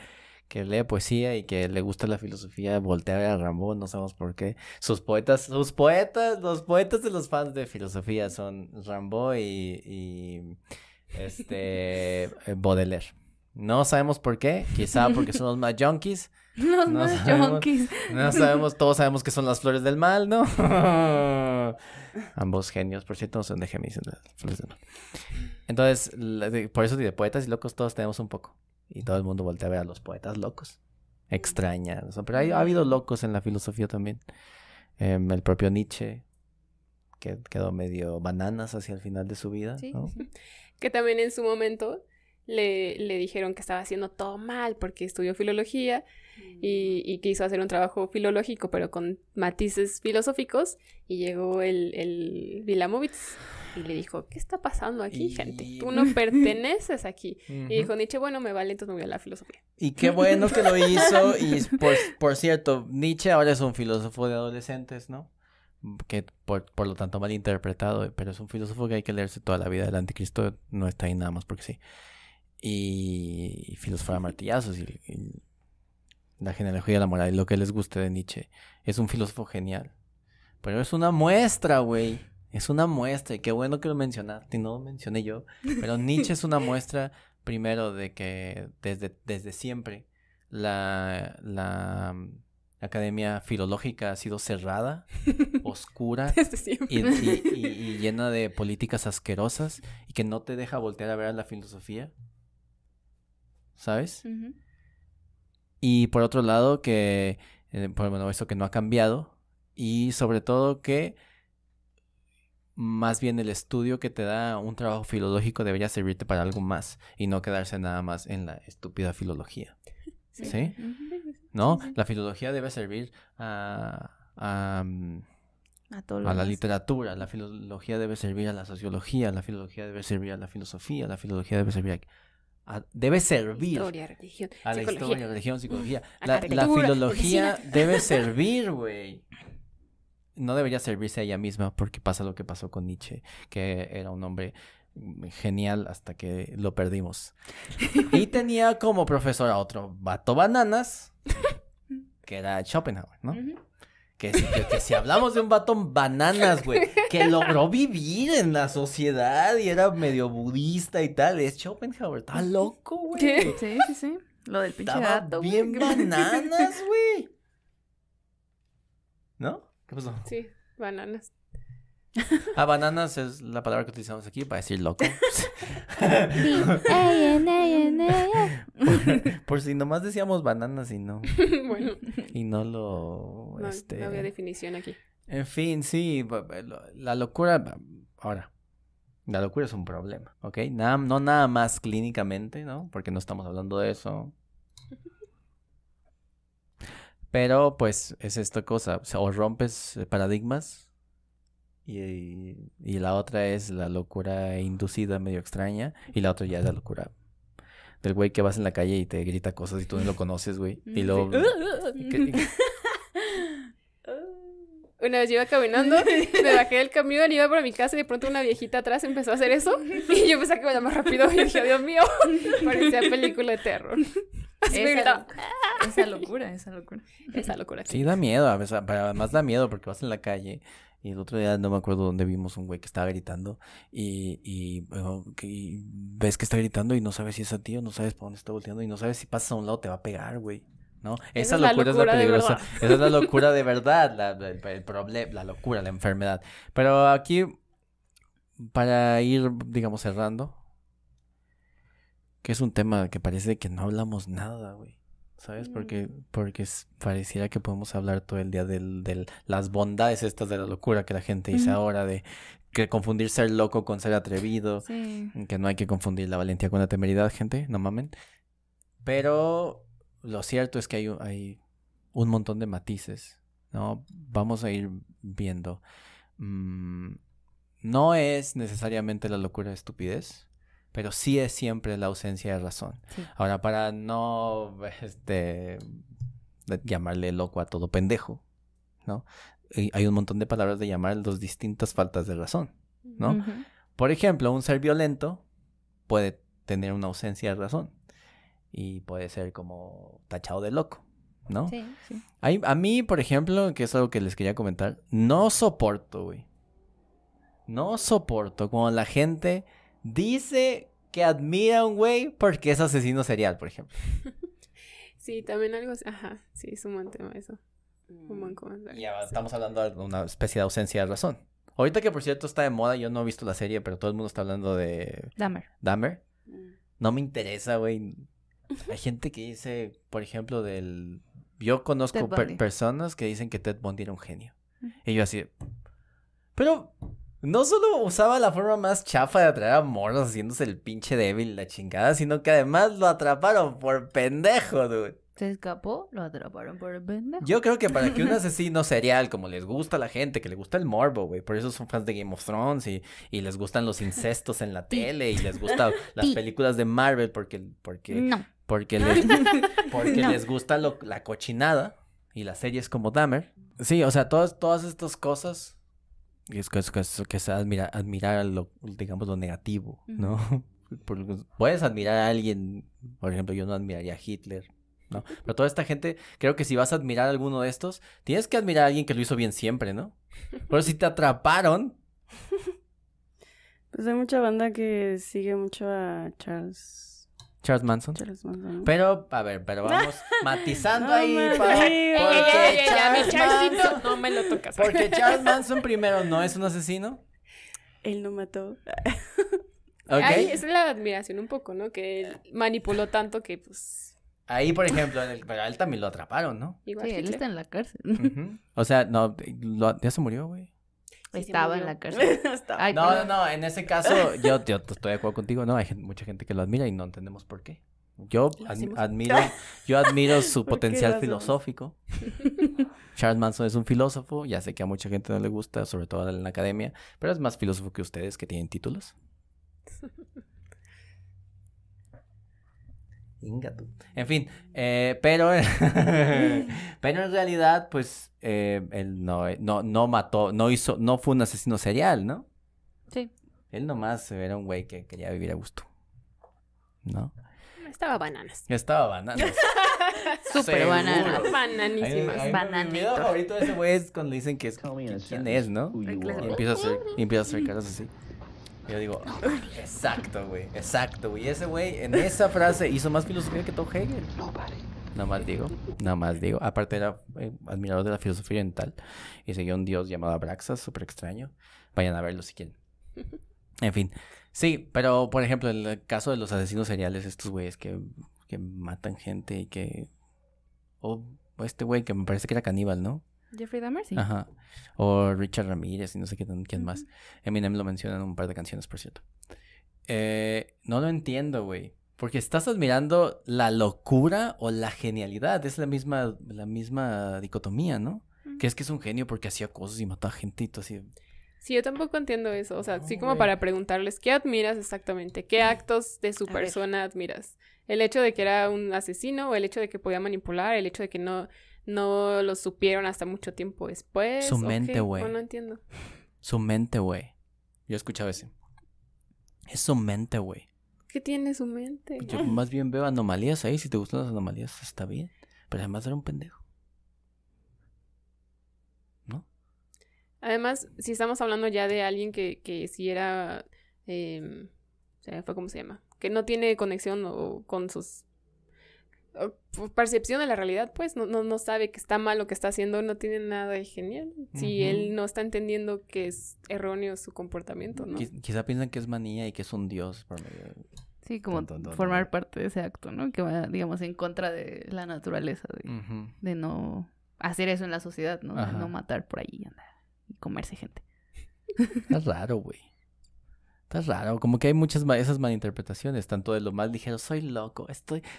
lee poesía y que le gusta la filosofía voltea a ver a Rimbaud, no sabemos por qué. Los poetas de los fans de filosofía son Rimbaud y Baudelaire. No sabemos por qué, quizá porque son los más junkies. No junkies. No sabemos, todos sabemos que son las flores del mal, ¿no? Ambos genios, por cierto, no son de Géminis, las flores del mal. Entonces, por eso de poetas y locos todos tenemos un poco. Y todo el mundo voltea a ver a los poetas locos. Extraña, ¿no? Pero ha habido locos en la filosofía también. El propio Nietzsche, que quedó medio bananas hacia el final de su vida, Sí, ¿no? sí. Que también en su momento le dijeron que estaba haciendo todo mal porque estudió filología y quiso hacer un trabajo filológico pero con matices filosóficos y llegó el Vilamovitz y le dijo, ¿qué está pasando aquí, gente? Tú no perteneces aquí. Y dijo Nietzsche, bueno, me vale, entonces me voy a la filosofía. Y qué bueno que lo hizo. Y por cierto, Nietzsche ahora es un filósofo de adolescentes, ¿no? Que por lo tanto mal interpretado, pero es un filósofo que hay que leerse toda la vida. El anticristo no está ahí nada más porque sí. Y filosofía de martillazos y la genealogía de la moral y lo que les guste de Nietzsche. Es un filósofo genial. Pero es una muestra, güey. Es una muestra. Y qué bueno que lo mencionaste. No lo mencioné yo. Pero Nietzsche es una muestra primero de que desde siempre la Academia Filológica ha sido cerrada, oscura Desde siempre. y llena de políticas asquerosas y que no te deja voltear a ver a la filosofía, ¿sabes? Ujú. Y por otro lado que, bueno, eso que no ha cambiado y sobre todo que más bien el estudio que te da un trabajo filológico debería servirte para algo más y no quedarse nada más en la estúpida filología. ¿Sí? Ujú. ¿No? Sí, sí. La filología debe servir a A todo lo la demás. literatura, la filología debe servir a la sociología, la filología debe servir a la filosofía, la filología debe servir debe servir Historia, religión, a la psicología. historia, religión, psicología. A La arquitectura, filología medicina. debe servir, güey. No debería servirse a ella misma porque pasa lo que pasó con Nietzsche, que era un hombre genial hasta que lo perdimos. Y tenía como profesor a otro vato bananas, que era Schopenhauer, ¿no? Ujú. Que si hablamos de un vato bananas, güey, que logró vivir en la sociedad y era medio budista y tal, es Schopenhauer. Está loco, güey. ¿Qué? Sí, sí, sí. Lo del pinche Estaba gato, güey. bien bananas, güey. ¿No? ¿Qué pasó? Sí, bananas. Ah, bananas es la palabra que utilizamos aquí para decir loco. Por si nomás decíamos bananas Bueno, y no lo, no había definición aquí. En fin, sí, la locura, ahora, la locura es un problema, ¿ok? No nada más clínicamente, ¿no? Porque no estamos hablando de eso. Pero, pues, es esta cosa, o sea, o rompes paradigmas y la otra es la locura inducida medio extraña y la otra ya es la locura del güey que vas en la calle y te grita cosas y tú no lo conoces, güey. Y luego... que- Una vez yo iba caminando, me bajé del camión, iba para mi casa y de pronto una viejita atrás empezó a hacer eso. Y yo pensé que iba más rápido y dije, Dios mío, parecía película de terror. Así me gritaba. Esa locura, esa locura. Esa locura. Sí, da miedo, a veces, pero además da miedo porque vas en la calle y el otro día no me acuerdo dónde vimos un güey que estaba gritando bueno, y ves que está gritando y no sabes si es a ti o no sabes para dónde está volteando y no sabes si pasas a un lado te va a pegar, güey, ¿no? Esa es la locura es locura la de peligrosa, verdad. esa es la locura de verdad, el problema, la locura, la enfermedad. Pero aquí, para ir, digamos, cerrando, que es un tema que parece que no hablamos nada, güey. ¿Sabes? Porque pareciera que podemos hablar todo el día de las bondades estas de la locura que la gente dice Ujú. ahora, de que confundir ser loco con ser atrevido, Sí. que no hay que confundir la valentía con la temeridad, gente, no mamen. Pero lo cierto es que hay un montón de matices, ¿no? Vamos a ir viendo. No es necesariamente la locura de estupidez, pero sí es siempre la ausencia de razón. Sí. Ahora, para no llamarle loco a todo pendejo, ¿no? Hay un montón de palabras de llamar las distintas faltas de razón, ¿no? Ujú. Por ejemplo, un ser violento puede tener una ausencia de razón y puede ser como tachado de loco, ¿no? Sí, sí. A mí, por ejemplo, que es algo que les quería comentar, no soporto, güey. No soporto cuando la gente dice que admira a un güey porque es asesino serial, por ejemplo. Sí, también algo así. Ajá, sí, es un buen tema eso. Un buen comentario. Ya estamos hablando de una especie de ausencia de razón. Ahorita que, por cierto, está de moda, yo no he visto la serie, pero todo el mundo está hablando de Dahmer. Dahmer. No me interesa, güey. Hay gente que dice, por ejemplo, yo conozco Ted Bundy. personas que dicen que Ted Bundy era un genio. Ujú. Y yo así... Pero no solo usaba la forma más chafa de atraer a morros haciéndose el pinche débil, la chingada, sino que además lo atraparon por pendejo, dude. Se escapó, lo atraparon por el pendejo. Yo creo que para que un asesino serial, como les gusta a la gente, que le gusta el morbo, güey, por eso son fans de Game of Thrones y les gustan los incestos en la tele y les gustan las películas de Marvel porque No. les gusta la cochinada y las series como Dahmer. Sí, o sea, todas estas cosas que es admirar digamos, lo negativo, ¿no? Puedes admirar a alguien, por ejemplo, yo no admiraría a Hitler, ¿no? Pero toda esta gente, creo que si vas a admirar a alguno de estos, tienes que admirar a alguien que lo hizo bien siempre, ¿no? Pero si te atraparon... Pues hay mucha banda que sigue mucho a Charles Charles Manson. Charles Manson. Pero, a ver, pero vamos matizando No, ahí. man, Porque sí, Ya, mi Charlesito, Manson- no me lo tocas. porque Charles Manson primero no es un asesino. Él no mató. ¿Ok? Ahí es la admiración un poco, ¿no? Que él manipuló tanto que, pues, Ahí, por ejemplo, pero a él también lo atraparon, ¿no? igual Sí, él Hitler. está en la cárcel. Ujú. O sea, no, ya se murió, güey. Sí, Estaba se en murió. la cárcel. Estaba- Ay, No, perdón. no, en ese caso, yo estoy de acuerdo contigo, ¿no? Hay mucha gente que lo admira y no entendemos por qué. Yo Lo hacemos. admiro su ¿Por qué potencial lo hacemos? filosófico. Charles Manson es un filósofo, ya sé que a mucha gente no le gusta, sobre todo en la academia, pero es más filósofo que ustedes que tienen títulos. Inga tú. En fin, pero pero en realidad, pues, él no mató, no fue un asesino serial, ¿no? Sí. Él nomás era un güey que quería vivir a gusto, ¿no? Estaba bananas. Estaba banana. Súper banana. Bananísimas. Mi Bananito. video favorito de ese güey es cuando le dicen que es quién es, ¿no? Who you Y are. Y empieza a hacer caras así. Y yo digo, exacto, güey. Y ese güey en esa frase hizo más filosofía que todo Hegel. Nada más digo. Aparte era admirador de la filosofía oriental y seguía un dios llamado Abraxas, súper extraño. Vayan a verlo si quieren. En fin, sí, pero por ejemplo, en el caso de los asesinos seriales, estos güeyes que matan gente y que... O este güey que me parece que era caníbal, ¿no? Jeffrey Dahmer, sí. Ajá. O Richard Ramírez y no sé quién más. Eminem lo menciona en un par de canciones, por cierto. No lo entiendo, güey. Porque estás admirando la locura o la genialidad. Es la misma dicotomía, ¿no? Que es un genio porque hacía cosas y mataba gente y todo así. Sí, yo tampoco entiendo eso. O sea, No, sí como güey. para preguntarles, ¿qué admiras exactamente? ¿Qué actos de su A ver. persona admiras? ¿El hecho de que era un asesino o el hecho de que podía manipular? ¿El hecho de que no lo supieron hasta mucho tiempo después? Su ¿O mente, qué? güey. No entiendo. Su mente, güey. Yo he escuchado ese. Es su mente, güey. ¿Qué tiene su mente? Yo más bien veo anomalías ahí. Si te gustan las anomalías, está bien. Pero además era un pendejo. ¿No? Además, si estamos hablando ya de alguien que sí era... se me fue cómo se llama. Que no tiene conexión o con sus... percepción de la realidad, pues no sabe que está mal lo que está haciendo, no tiene nada de genial. Si Ujú. él no está entendiendo que es erróneo su comportamiento, ¿no? Quizá piensan que es manía y que es un dios por medio de... Sí, como formar parte de ese acto, ¿no? Que va, digamos, en contra de la naturaleza, Ujú. de no hacer eso en la sociedad, ¿no? De Ajá. no matar por ahí y andar y comerse gente. Está raro, güey. Está raro. Como que hay muchas esas malinterpretaciones, tanto de lo más ligero, soy loco,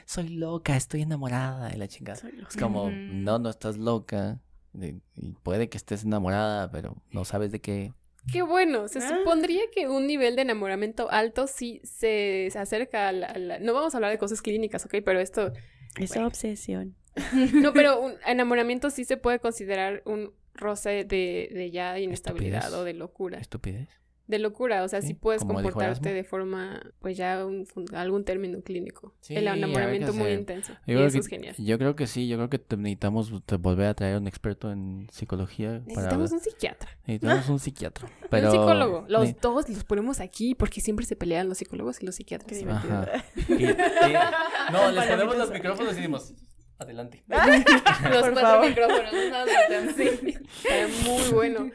soy loca, estoy enamorada de la chingada. Soy loca. Es como, Ujú. no estás loca. Y puede que estés enamorada, pero no sabes de qué. Qué bueno, se Ah. supondría que un nivel de enamoramiento alto sí se acerca a la... No vamos a hablar de cosas clínicas, ¿ok? Pero esto... Esa obsesión. No, pero un enamoramiento sí se puede considerar un roce de ya inestabilidad Estupidez. o de locura. Estupidez. De locura, o sea, Sí, sí puedes como dijo comportarte Erasmo. de forma, pues ya algún término clínico. Sí, El habrá enamoramiento que muy hacer. intenso. Yo Y creo eso que, es genial. yo creo que sí, yo creo que necesitamos volver a traer un experto en psicología. Necesitamos un psiquiatra. Necesitamos un psiquiatra. Pero... Un psicólogo. Los Sí. dos los ponemos aquí porque siempre se pelean los psicólogos y los psiquiatras. Qué divertido. Ajá. No, les ponemos los micrófonos y decimos, adelante. Los Por 4 favor. micrófonos, no nos volteamos. Sí, está muy bueno.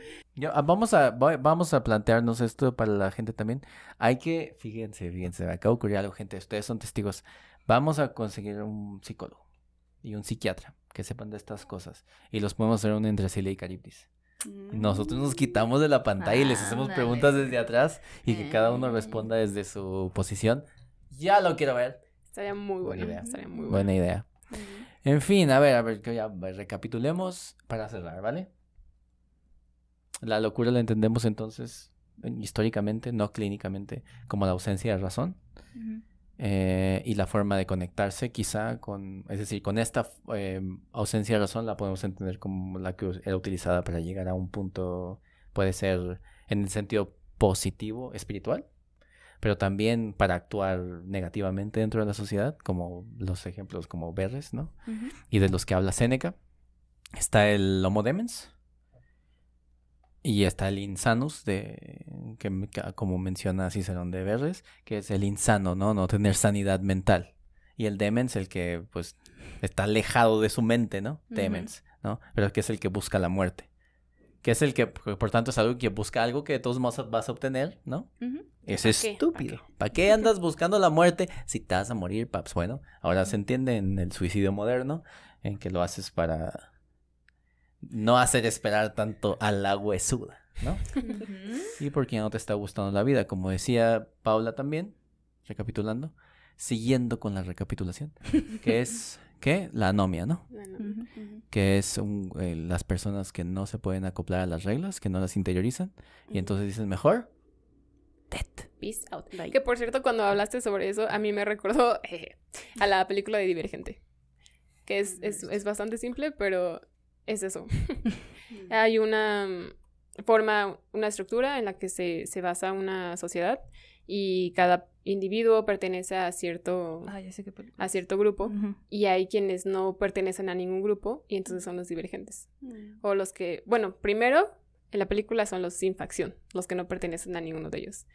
Vamos a plantearnos esto para la gente también. Hay que, fíjense, me acaba de ocurrir algo, gente. Ustedes son testigos. Vamos a conseguir un psicólogo y un psiquiatra que sepan de estas cosas. Y los podemos hacer un entre Celia y Caribdis. Nosotros nos quitamos de la pantalla y les hacemos Ándale. preguntas desde atrás y que cada uno responda desde su posición. Ya lo quiero ver. Estaría muy Buena bueno. idea. Estaría muy bueno. Buena idea. En fin, a ver, que ya recapitulemos para cerrar, ¿vale? La locura la entendemos entonces históricamente, no clínicamente, como la ausencia de razón. Ujú. Y la forma de conectarse quizá es decir, con esta ausencia de razón la podemos entender como la que era utilizada para llegar a un punto, puede ser en el sentido positivo, espiritual, pero también para actuar negativamente dentro de la sociedad, como los ejemplos como Verres, ¿no? Ujú. Y de los que habla Séneca. Está el Homo Demens. Y está el Insanus, como menciona Cicerón de Verres, que es el insano, ¿no? No tener sanidad mental. Y el demens, el que pues está alejado de su mente, ¿no? Ujú. Demens, ¿no? Pero que es el que busca la muerte. Que es el que, por tanto, es algo que busca algo que de todos modos vas a obtener, ¿no? Ujú. Es ¿Para qué? estúpido. ¿Para qué andas buscando la muerte si te vas a morir, paps? Bueno, ahora se entiende en el suicidio moderno, en que lo haces para no hacer esperar tanto a la huesuda, ¿no? Ujú. Y porque no te está gustando la vida, como decía Paula también, recapitulando, siguiendo con la recapitulación, que es, ¿qué? La anomia, ¿no? Bueno, Ujú. Que es las personas que no se pueden acoplar a las reglas, que no las interiorizan, y entonces dicen, mejor, dead. peace out. Bye. Que por cierto, cuando hablaste sobre eso, a mí me recordó a la película de Divergente. Que es bastante simple, pero es eso. Hay una forma, una estructura en la que se basa una sociedad y cada individuo pertenece a cierto Ya sé qué película. a cierto grupo Ujú. y hay quienes no pertenecen a ningún grupo y entonces son los divergentes. O los que, bueno, primero en la película son los sin facción, los que no pertenecen a ninguno de ellos.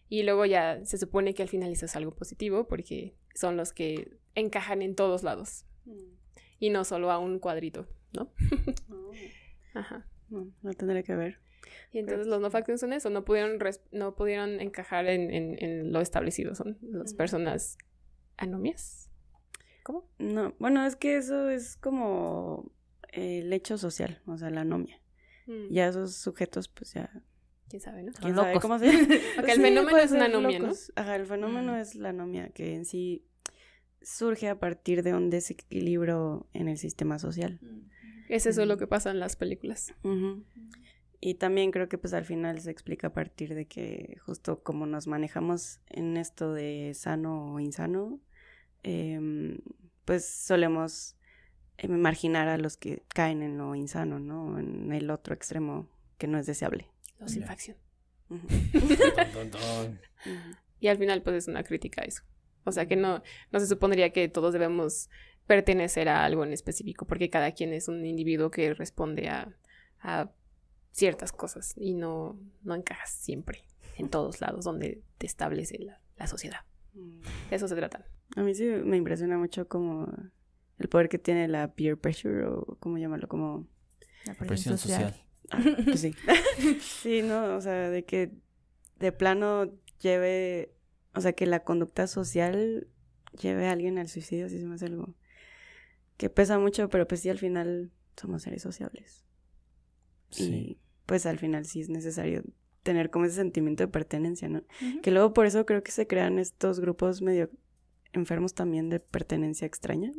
Y luego ya se supone que al final eso es algo positivo porque son los que encajan en todos lados y no solo a un cuadrito, ¿no? Ajá. No tendré que ver. Y entonces los no facción son eso, no pudieron encajar en lo establecido, son las personas anomias. ¿Cómo? No, bueno, es que eso es como el hecho social, o sea, la anomia. Ya esos sujetos, pues ya, ¿Quién sabe, no? quién Son sabe locos. cómo se llama. Porque el fenómeno puede es una ser anomia, locos. Ajá, el fenómeno es la anomia, que en sí surge a partir de un desequilibrio en el sistema social. Es eso lo que pasa en las películas. Ujú. Y también creo que pues al final se explica a partir de que justo como nos manejamos en esto de sano o insano, pues solemos marginar a los que caen en lo insano, ¿no? En el otro extremo que no es deseable. Los sin Ya. facción. Ujú. Dun. Y al final, pues es una crítica a eso. O sea que no se supondría que todos debemos pertenecer a algo en específico, porque cada quien es un individuo que responde a ciertas cosas y no encajas siempre en todos lados donde te establece la sociedad. De eso se trata. A mí sí me impresiona mucho como el poder que tiene la peer pressure o cómo llamarlo, como... La Presión social. Pues sí. Sí, ¿no? O sea, de que de plano lleve, o sea, que la conducta social lleve a alguien al suicidio, sí se me hace algo que pesa mucho, pero pues sí, al final somos seres sociables. Sí. Y pues al final sí es necesario tener como ese sentimiento de pertenencia, ¿no? Ujú. Que luego por eso creo que se crean estos grupos medio enfermos también de pertenencia extraña.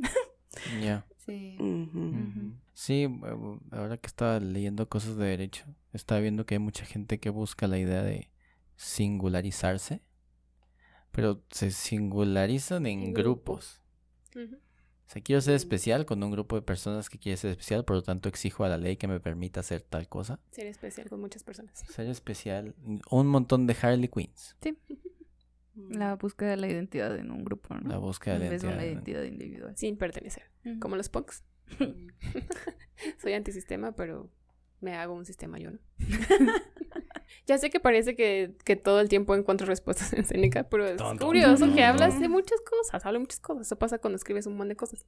Ya. Sí. Ujú. Ujú. Sí, ahora que estaba leyendo cosas de derecho, estaba viendo que hay mucha gente que busca la idea de singularizarse, pero se singularizan en En grupos. Ujú. O sea, quiero ser especial con un grupo de personas que quiere ser especial, por lo tanto exijo a la ley que me permita hacer tal cosa. Ser especial con muchas personas. Ser especial, un montón de Harley Quinns. La búsqueda de la identidad en un grupo, ¿no? La búsqueda de En vez de una identidad. identidad individual. Sin pertenecer. Ujú. Como los punks. Soy antisistema, pero me hago un sistema yo, ¿no? Ya sé que parece que todo el tiempo encuentro respuestas en Seneca, pero es Ton, ton, curioso ton, que ton, hablas ton. de muchas cosas, hablo de muchas cosas. Eso pasa cuando escribes un montón de cosas.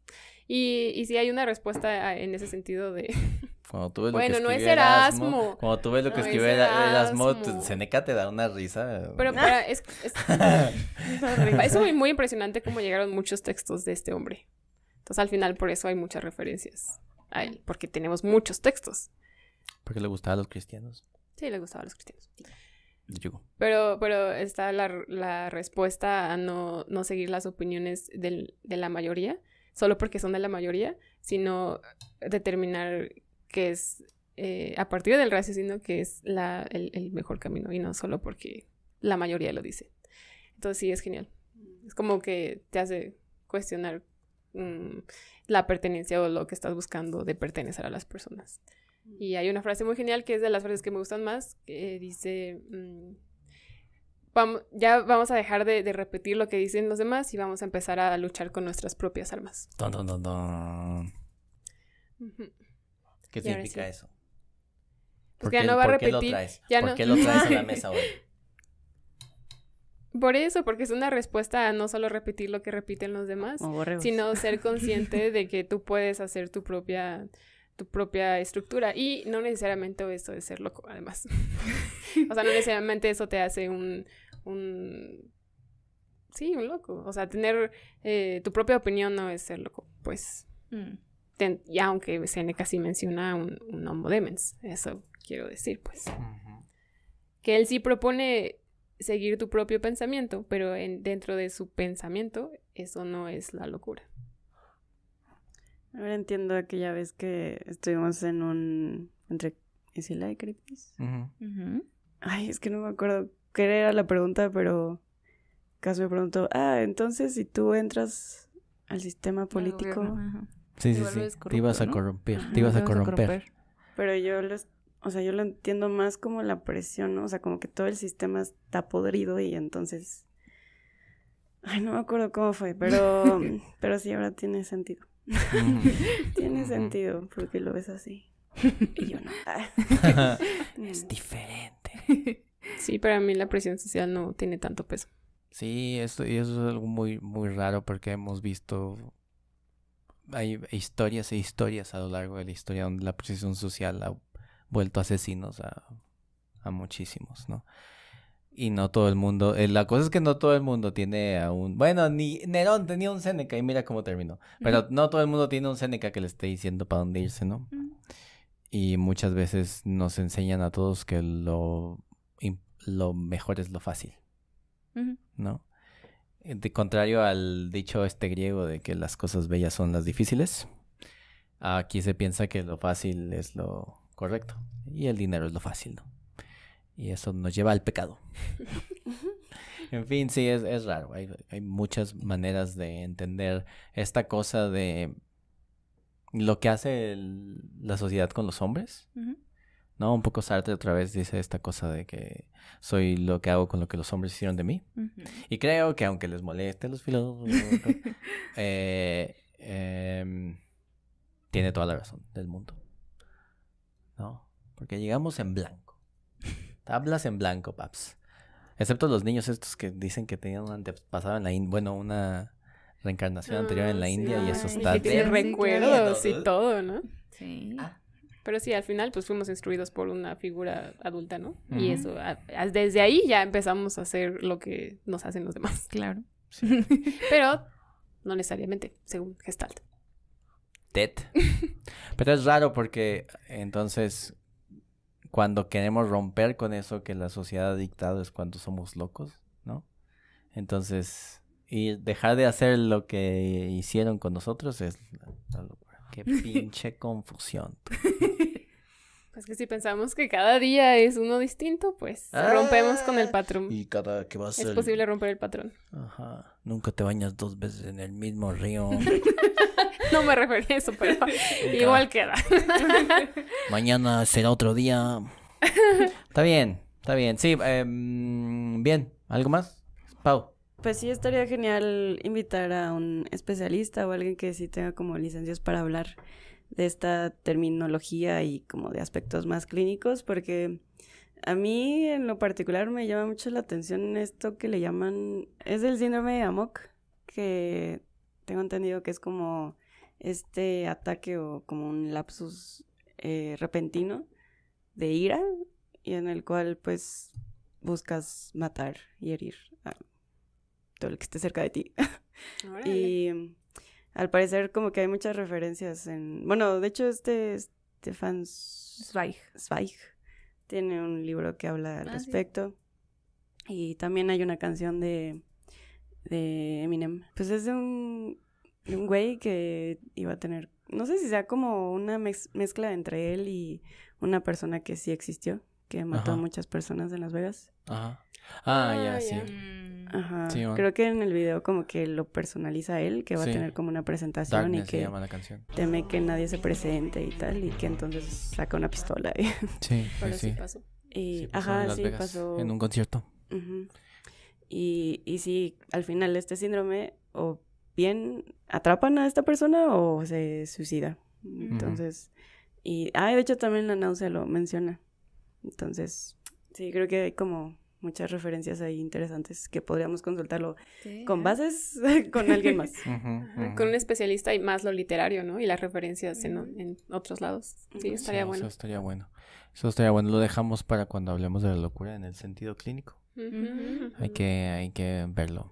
Y sí hay una respuesta en ese sentido de... Cuando tú ves Bueno, lo que no es escribió Erasmo. Cuando tú ves lo que No es escribió Erasmo, Erasmo. Seneca te da una risa. Pero es muy, muy impresionante cómo llegaron muchos textos de este hombre. Entonces al final por eso hay muchas referencias a él, porque tenemos muchos textos. Porque le gustaba a los cristianos. Sí, le gustaba a los cristianos. Digo, Pero está la respuesta a no seguir las opiniones de la mayoría, solo porque son de la mayoría, sino determinar que es, a partir del raciocinio, que es el mejor camino, y no solo porque la mayoría lo dice. Entonces sí, es genial. Es como que te hace cuestionar la pertenencia o lo que estás buscando de pertenecer a las personas. Y hay una frase muy genial que es de las frases que me gustan más, que dice, ya vamos a dejar de repetir lo que dicen los demás y vamos a empezar a luchar con nuestras propias armas. ton, ton, ton, ton. Ujú. ¿Qué Y ahora significa sí. eso? Pues ya no va a ¿Por qué lo repetir, traes? ya ¿Por no- qué lo traes a la mesa hoy? Por eso, porque es una respuesta a no solo repetir lo que repiten los demás, O borregos. sino ser consciente de que tú puedes hacer tu propia estructura. Y no necesariamente eso de ser loco, además. O sea, no necesariamente eso te hace sí, un loco. O sea, tener tu propia opinión no es ser loco. Pues, ya aunque Seneca sí menciona un homo demens, eso quiero decir, pues. Que él sí propone seguir tu propio pensamiento, pero dentro de su pensamiento, eso no es la locura. Ahora entiendo aquella vez que estuvimos en entre Isila y Cripis. Ay, es que no me acuerdo qué era la pregunta, pero Caso me preguntó, entonces si tú entras al sistema político... Sí, Te sí, vuelves sí. Te ibas a corrupto, ¿no? corromper. Ajá, Te ibas a te vas a corromper. Pero yo lo entiendo más como la presión, ¿no? O sea, como que todo el sistema está podrido y entonces... Ay, no me acuerdo cómo fue, pero sí, ahora tiene sentido. Tiene sentido, porque lo ves así. Y yo no. Es diferente. Sí, para mí la presión social no tiene tanto peso. Sí, y eso es algo muy, muy raro porque hemos visto... Hay historias e historias a lo largo de la historia donde la presión social ha vuelto asesinos a muchísimos, ¿no? Y no todo el mundo... la cosa es que no todo el mundo tiene a un... Bueno, ni Nerón tenía un Séneca y mira cómo terminó. Pero no todo el mundo tiene un Séneca que le esté diciendo para dónde irse, ¿no? Y muchas veces nos enseñan a todos que lo mejor es lo fácil, ¿no? De contrario al dicho griego de que las cosas bellas son las difíciles, aquí se piensa que lo fácil es lo correcto y el dinero es lo fácil, ¿no? Y eso nos lleva al pecado. En fin, sí, es raro. Hay muchas maneras de entender esta cosa de lo que hace la sociedad con los hombres. ¿No? Un poco Sartre otra vez dice esta cosa de que soy lo que hago con lo que los hombres hicieron de mí. Y creo que aunque les moleste a los filósofos, tiene toda la razón del mundo. ¿No? Porque llegamos en blanco. Tablas en blanco, paps. Excepto los niños estos que dicen que tenían un antepasado en la India. Bueno, una reencarnación anterior en la India y eso Ay, está... Y que tiene Sí, recuerdos claro. y todo, ¿no? Sí. Pero sí, al final pues fuimos instruidos por una figura adulta, ¿no? Ujú. Y eso, desde ahí ya empezamos a hacer lo que nos hacen los demás. Claro. Pero no necesariamente, según Gestalt. Pero es raro porque entonces cuando queremos romper con eso que la sociedad ha dictado es cuando somos locos, ¿no? Entonces, y dejar de hacer lo que hicieron con nosotros es la locura. Qué pinche confusión. Pues que si pensamos que cada día es uno distinto, pues rompemos con el patrón. Y cada que vas Es posible romper el patrón. Ajá. Nunca te bañas 2 veces en el mismo río. No me refería a eso, pero igual queda. Mañana será otro día. Está bien. Sí, bien. ¿Algo más? Pau. Pues sí, estaría genial invitar a un especialista o alguien que sí tenga como licencias para hablar de esta terminología y como de aspectos más clínicos, porque a mí en lo particular me llama mucho la atención esto que le llaman, es del síndrome de Amok, que tengo entendido que es como este ataque o como un lapsus repentino de ira y en el cual pues buscas matar y herir a todo lo que esté cerca de ti. Órale. Y al parecer como que hay muchas referencias bueno, de hecho Stefan Zweig tiene un libro que habla al respecto. Y también hay una canción de Eminem. Pues es de un güey que iba a tener, no sé si sea como una mezcla entre él y una persona que sí existió, que mató a muchas personas en Las Vegas. Ajá. Ya. Sí. Ajá. Sí, Creo que en el video como que lo personaliza él, que va a tener como una presentación Darkness y se que llama la canción. teme que nadie se presente y tal, y que entonces saca una pistola. Sí, Pero sí. sí pasó. Y, Sí, pasó ajá, en Las sí, Vegas, pasó. en un concierto. Ujú. Y sí, al final este síndrome o bien atrapan a esta persona o se suicida. Entonces, de hecho también la náusea lo menciona. Entonces, sí, creo que hay como muchas referencias ahí interesantes que podríamos consultarlo Sí, con ajá. bases con alguien más. Ajá, con un especialista y más lo literario, ¿no? Y las referencias en otros lados. Sí, estaría Sí, bueno. Eso estaría bueno. Eso estaría bueno. Lo dejamos para cuando hablemos de la locura en el sentido clínico. Ujú. Hay que verlo.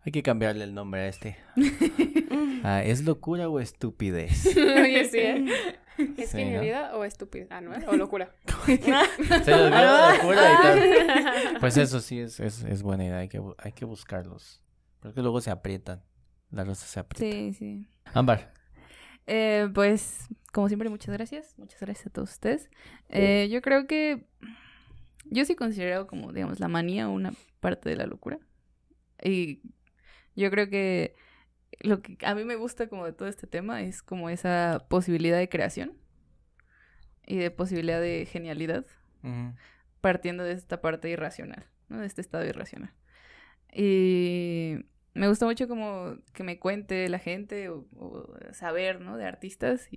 Hay que cambiarle el nombre a este. ¿Es locura o estupidez? Oye, sí, ¿eh? ¿Es Sí, genialidad o estupidez? Ah, ¿no? ¿O locura? Se le olvidó la locura y tal. Pues eso sí es buena idea. Hay que buscarlos. Porque luego se aprietan. La rosa se aprieta. Sí, sí. Ámbar. Pues, como siempre, muchas gracias. Muchas gracias a todos ustedes. Yo creo que yo sí considero como, digamos, la manía una parte de la locura. Y yo creo que lo que a mí me gusta como de todo este tema es como esa posibilidad de creación y de posibilidad de genialidad Ujú. partiendo de esta parte irracional, ¿no? De este estado irracional. Y me gusta mucho como que me cuente la gente o saber, ¿no? De artistas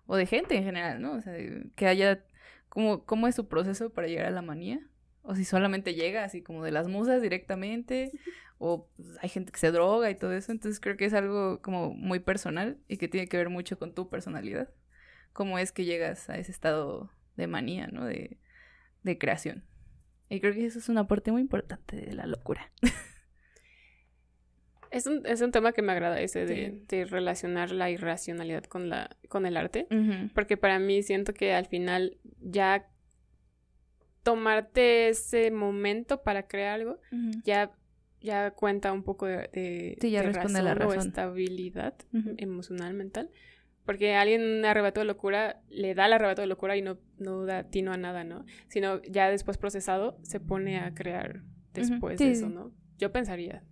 o de gente en general, ¿no? O sea, que haya cómo es su proceso para llegar a la manía. O si solamente llega así como de las musas directamente, o pues, hay gente que se droga y todo eso. Entonces creo que es algo como muy personal y que tiene que ver mucho con tu personalidad. Cómo es que llegas a ese estado de manía, ¿no? De creación. Y creo que eso es una parte muy importante de la locura. Es un tema que me agrada ese Sí. de relacionar la irracionalidad con el arte. Ujú. Porque para mí siento que al final ya tomarte ese momento para crear algo Ujú. ya cuenta un poco de Sí, ya responde a la o razón. estabilidad Ujú. emocional, mental. Porque alguien en un arrebato de locura le da el arrebato de locura y no da tino a nada, ¿no? Sino ya después procesado se pone a crear después Sí, de eso, sí. ¿no? Yo pensaría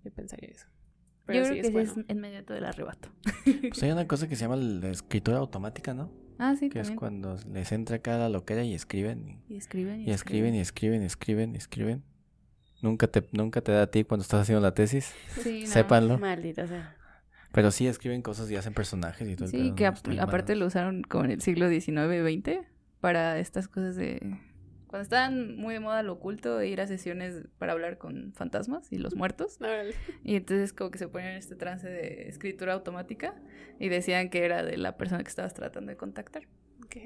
eso. Yo Pero creo sí que es bueno. es en medio de todo el arrebato. Pues hay una cosa que se llama la escritura automática, ¿no? Ah, sí, Que es también. cuando les entra acá la loquera y escriben. Y escriben, Y escriben, y escriben, y escriben, y escriben. Nunca te da a ti cuando estás haciendo la tesis. Sí, no. Sépanlo. Maldita sea. Pero sí escriben cosas y hacen personajes y todo el Sí, pedo, que ¿no? Están aparte buenos. lo usaron como en el siglo XIX, XX para estas cosas de... Cuando estaban muy de moda lo oculto e ir a sesiones para hablar con fantasmas y los muertos. Órale. Y entonces como que se ponían en este trance de escritura automática y decían que era de la persona que estabas tratando de contactar. Ok.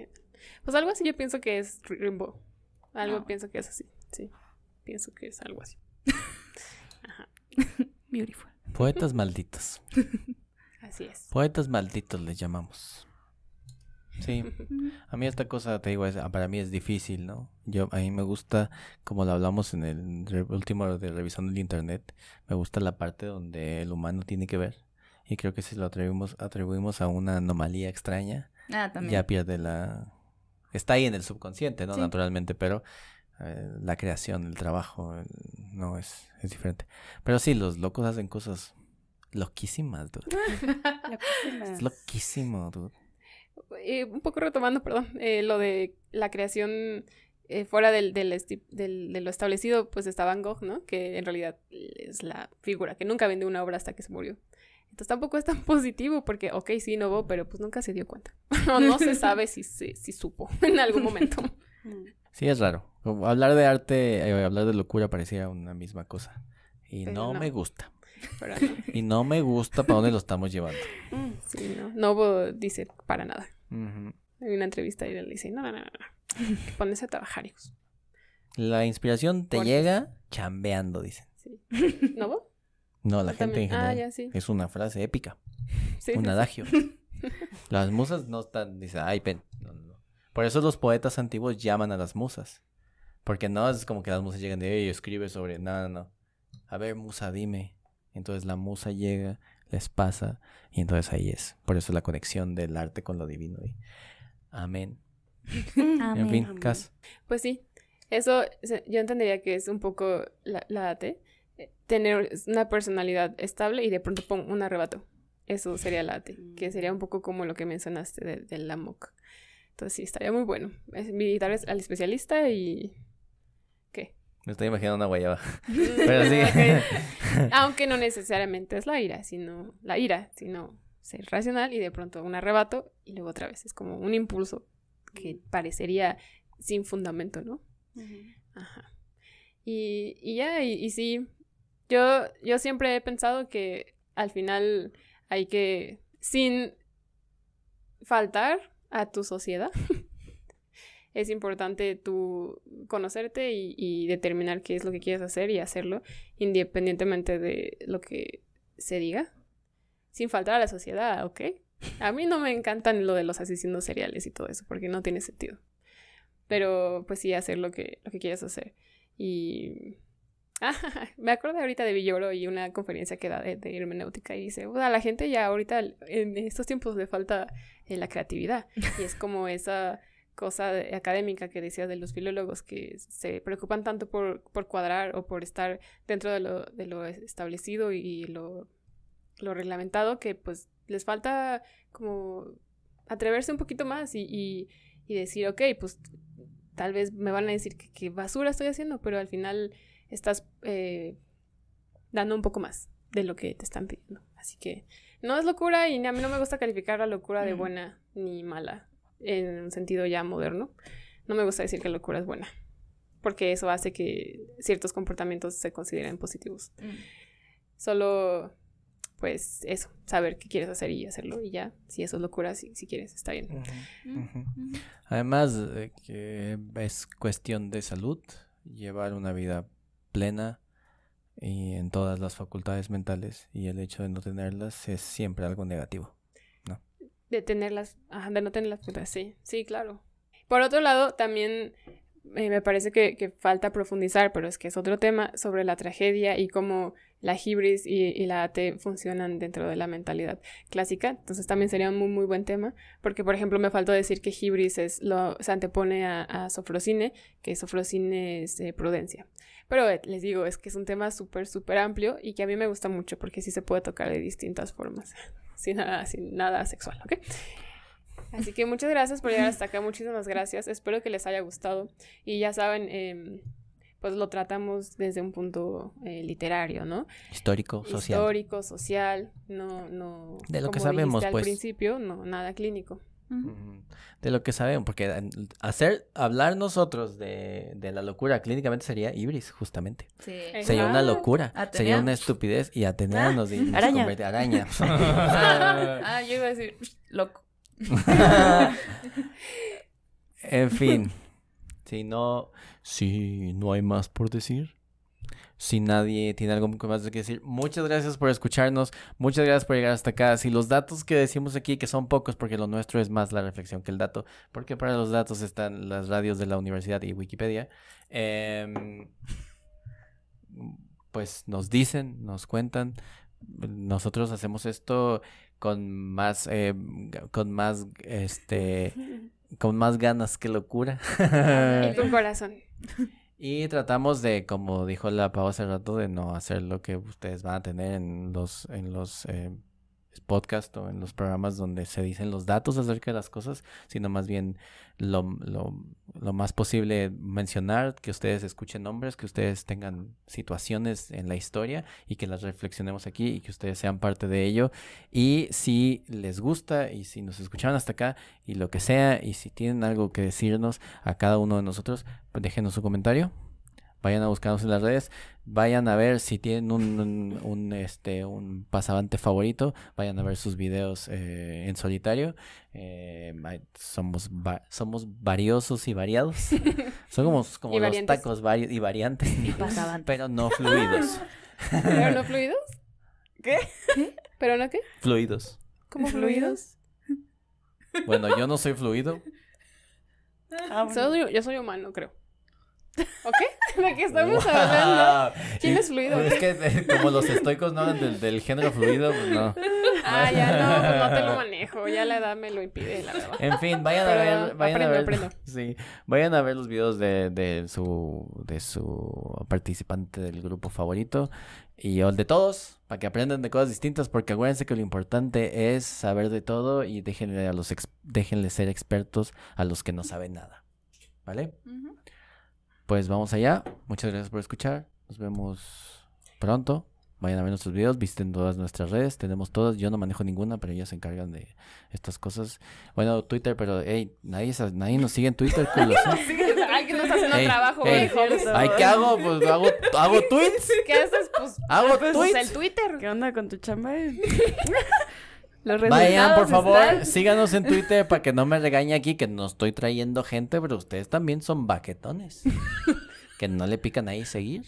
Pues algo así yo pienso que es Rimbo. Algo No. pienso que es así. Sí. Pienso que es algo así. Ajá. Beautiful. Poetas malditos. Así es. Poetas malditos les llamamos. Sí. A mí esta cosa, te digo, para mí es difícil, ¿no? A mí me gusta, como lo hablamos en el último de Revisando el Internet, me gusta la parte donde el humano tiene que ver. Y creo que si lo atribuimos a una anomalía extraña, Ah, también. ya pierde Está ahí en el subconsciente, ¿no? Sí. Naturalmente, pero la creación, el trabajo, no es diferente. Pero sí, los locos hacen cosas loquísimas, dude. Es loquísimo, dude. Un poco retomando, perdón, lo de la creación fuera de lo establecido, pues está Van Gogh, ¿no? Que en realidad es la figura, que nunca vendió una obra hasta que se murió. Entonces tampoco es tan positivo porque, ok, sí innovó, pero pues nunca se dio cuenta. O no se sabe si supo en algún momento. Sí, es raro. Como hablar de arte, hablar de locura pareciera una misma cosa. Y Pero no no. me gusta. Pero no. Y no me gusta para dónde lo estamos llevando. Sí, no. Novo dice para nada. Ujú. Hay una entrevista y él dice, no. Que pones a trabajar, hijos. La inspiración te Porfis. llega chambeando, dicen. Sí. ¿Novo? No, la Ah, gente en también. Ah, general. ya, sí. Es una frase épica. Sí, Un sí, sí. adagio. Las musas no están, dice, ay, pen. No. Por eso los poetas antiguos llaman a las musas. Porque no es como que las musas llegan de, escribe sobre, no. A ver, musa, dime. Entonces la musa llega, les pasa, y entonces ahí es. Por eso la conexión del arte con lo divino. Amén. En fin, Amén. Cas. Pues sí, eso yo entendería que es un poco la AT, tener una personalidad estable y de pronto un arrebato. Eso sería la AT, que sería un poco como lo que mencionaste del AMOC. Entonces sí, estaría muy bueno. Visitar al especialista y... ¿Qué? Me estoy imaginando una guayaba. Pero sí. Ok. Aunque no necesariamente es la ira, sino ser racional y de pronto un arrebato y luego otra vez. Es como un impulso que parecería sin fundamento, ¿no? Ajá. Y ya, y sí, yo siempre he pensado que al final hay que, sin faltar a tu sociedad, es importante tú conocerte y determinar qué es lo que quieres hacer y hacerlo independientemente de lo que se diga, sin faltar a la sociedad, ¿ok? A mí no me encantan lo de los asesinos seriales y todo eso, porque no tiene sentido. Pero pues sí, hacer lo que quieras hacer. Y me acuerdo ahorita de Villoro y una conferencia que da de hermenéutica y dice, a la gente ya ahorita en estos tiempos le falta la creatividad. Y es como esa cosa académica que decías de los filólogos que se preocupan tanto por cuadrar o por estar dentro de lo establecido y lo reglamentado, que pues les falta como atreverse un poquito más y decir, ok, pues tal vez me van a decir que basura estoy haciendo, pero al final estás dando un poco más de lo que te están pidiendo. Así que no es locura y a mí no me gusta calificar la locura de buena ni mala en un sentido ya moderno. No me gusta decir que la locura es buena, porque eso hace que ciertos comportamientos se consideren positivos. Solo, pues eso, saber qué quieres hacer y hacerlo y ya, si eso es locura, si quieres, está bien. Además, que es cuestión de salud, llevar una vida plena y en todas las facultades mentales, y el hecho de no tenerlas es siempre algo negativo, ¿no? De tenerlas, de no tenerlas, sí, claro. Por otro lado, también me parece que falta profundizar, pero es que es otro tema, sobre la tragedia y cómo la hibris y la AT funcionan dentro de la mentalidad clásica. Entonces también sería un muy, muy buen tema, porque por ejemplo me faltó decir que hibris se antepone a sofrosine, que sofrosine es prudencia. Pero les digo, es que es un tema súper, súper amplio y que a mí me gusta mucho porque sí se puede tocar de distintas formas, sin nada sexual, ¿ok? Así que muchas gracias por llegar hasta acá, muchísimas gracias, espero que les haya gustado y ya saben, pues lo tratamos desde un punto literario, ¿no? Histórico, social, no de lo que como sabemos, dijiste al pues. principio, no, nada clínico. De lo que sabemos, porque hablar nosotros de la locura clínicamente sería hibris, justamente. Sí. Sería una locura, Atenea. sería una estupidez y Atenea nos araña. convierte araña. Yo iba a decir, loco. En fin, si no hay más por decir, si nadie tiene algo más que decir, muchas gracias por escucharnos, muchas gracias por llegar hasta acá. Si los datos que decimos aquí, que son pocos porque lo nuestro es más la reflexión que el dato, porque para los datos están las radios de la universidad y Wikipedia, pues nos dicen, nos cuentan. Nosotros hacemos esto con más ganas que locura. Y con corazón. Y tratamos de, como dijo la Pau hace rato, de no hacer lo que ustedes van a tener en los podcasts o en los programas donde se dicen los datos acerca de las cosas, sino más bien lo más posible mencionar, que ustedes escuchen nombres, que ustedes tengan situaciones en la historia y que las reflexionemos aquí y que ustedes sean parte de ello. Y si les gusta y si nos escucharon hasta acá y lo que sea, y si tienen algo que decirnos a cada uno de nosotros, pues déjenos su comentario. Vayan a buscarnos en las redes, vayan a ver si tienen un pasabante favorito, vayan a ver sus videos en solitario. Somos variosos y variados. Somos como los tacos y variantes, pero no fluidos. ¿Pero no fluidos? ¿Qué? ¿Pero no qué? Fluidos. ¿Cómo fluidos? Bueno, yo no soy fluido. Yo soy humano, creo. ¿Ok? ¿De qué estamos hablando? ¿Quién es fluido? Es que como los estoicos no hablan del género fluido, pues no. Ya no, pues no te lo manejo. Ya la edad me lo impide, la verdad. En fin, vayan a ver. Aprendo. Sí, vayan a ver los videos de su participante del grupo favorito y el de todos, para que aprendan de cosas distintas, porque acuérdense que lo importante es saber de todo y déjenle ser expertos a los que no saben nada. ¿Vale? Pues vamos allá. Muchas gracias por escuchar. Nos vemos pronto. Vayan a ver nuestros videos, visiten todas nuestras redes, tenemos todas, yo no manejo ninguna, pero ellas se encargan de estas cosas. Bueno, Twitter, pero hey, nadie nos sigue en Twitter, culos. Ay, que no estás haciendo Ey, trabajo, ey. güey. Ay, ¿qué hago? Pues hago tweets. ¿Qué haces? Pues Hago pues, tweets. el Twitter. ¿Qué onda con tu chamba? Los Vayan, por resultados favor, están- síganos en Twitter para que no me regañe aquí que no estoy trayendo gente, pero ustedes también son baquetones. Que no le pican ahí seguir.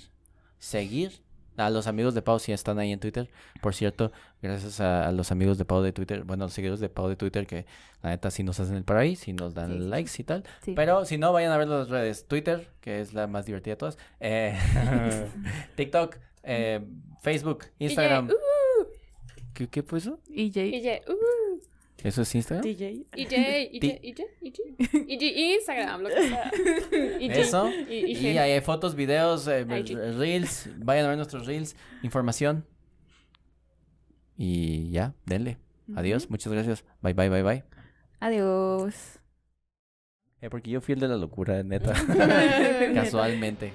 A los amigos de Pau sí están ahí en Twitter. Por cierto, gracias a los amigos de Pau de Twitter, bueno, los seguidores de Pau de Twitter que la neta sí nos hacen el para ahí, sí nos dan Sí, sí, likes y tal. Sí. Pero si no, vayan a ver las redes. Twitter, que es la más divertida de todas. TikTok, Facebook, Instagram. ¿Qué fue eso? EJ. ¿Eso es Instagram? DJ. Instagram, lo que sea. Eso. IG. Y ahí hay fotos, videos, IG. reels. Vayan a ver nuestros reels, información. Y ya, denle. Adiós, muchas gracias. Bye. Adiós. Porque yo fui el de la locura, neta. Casualmente.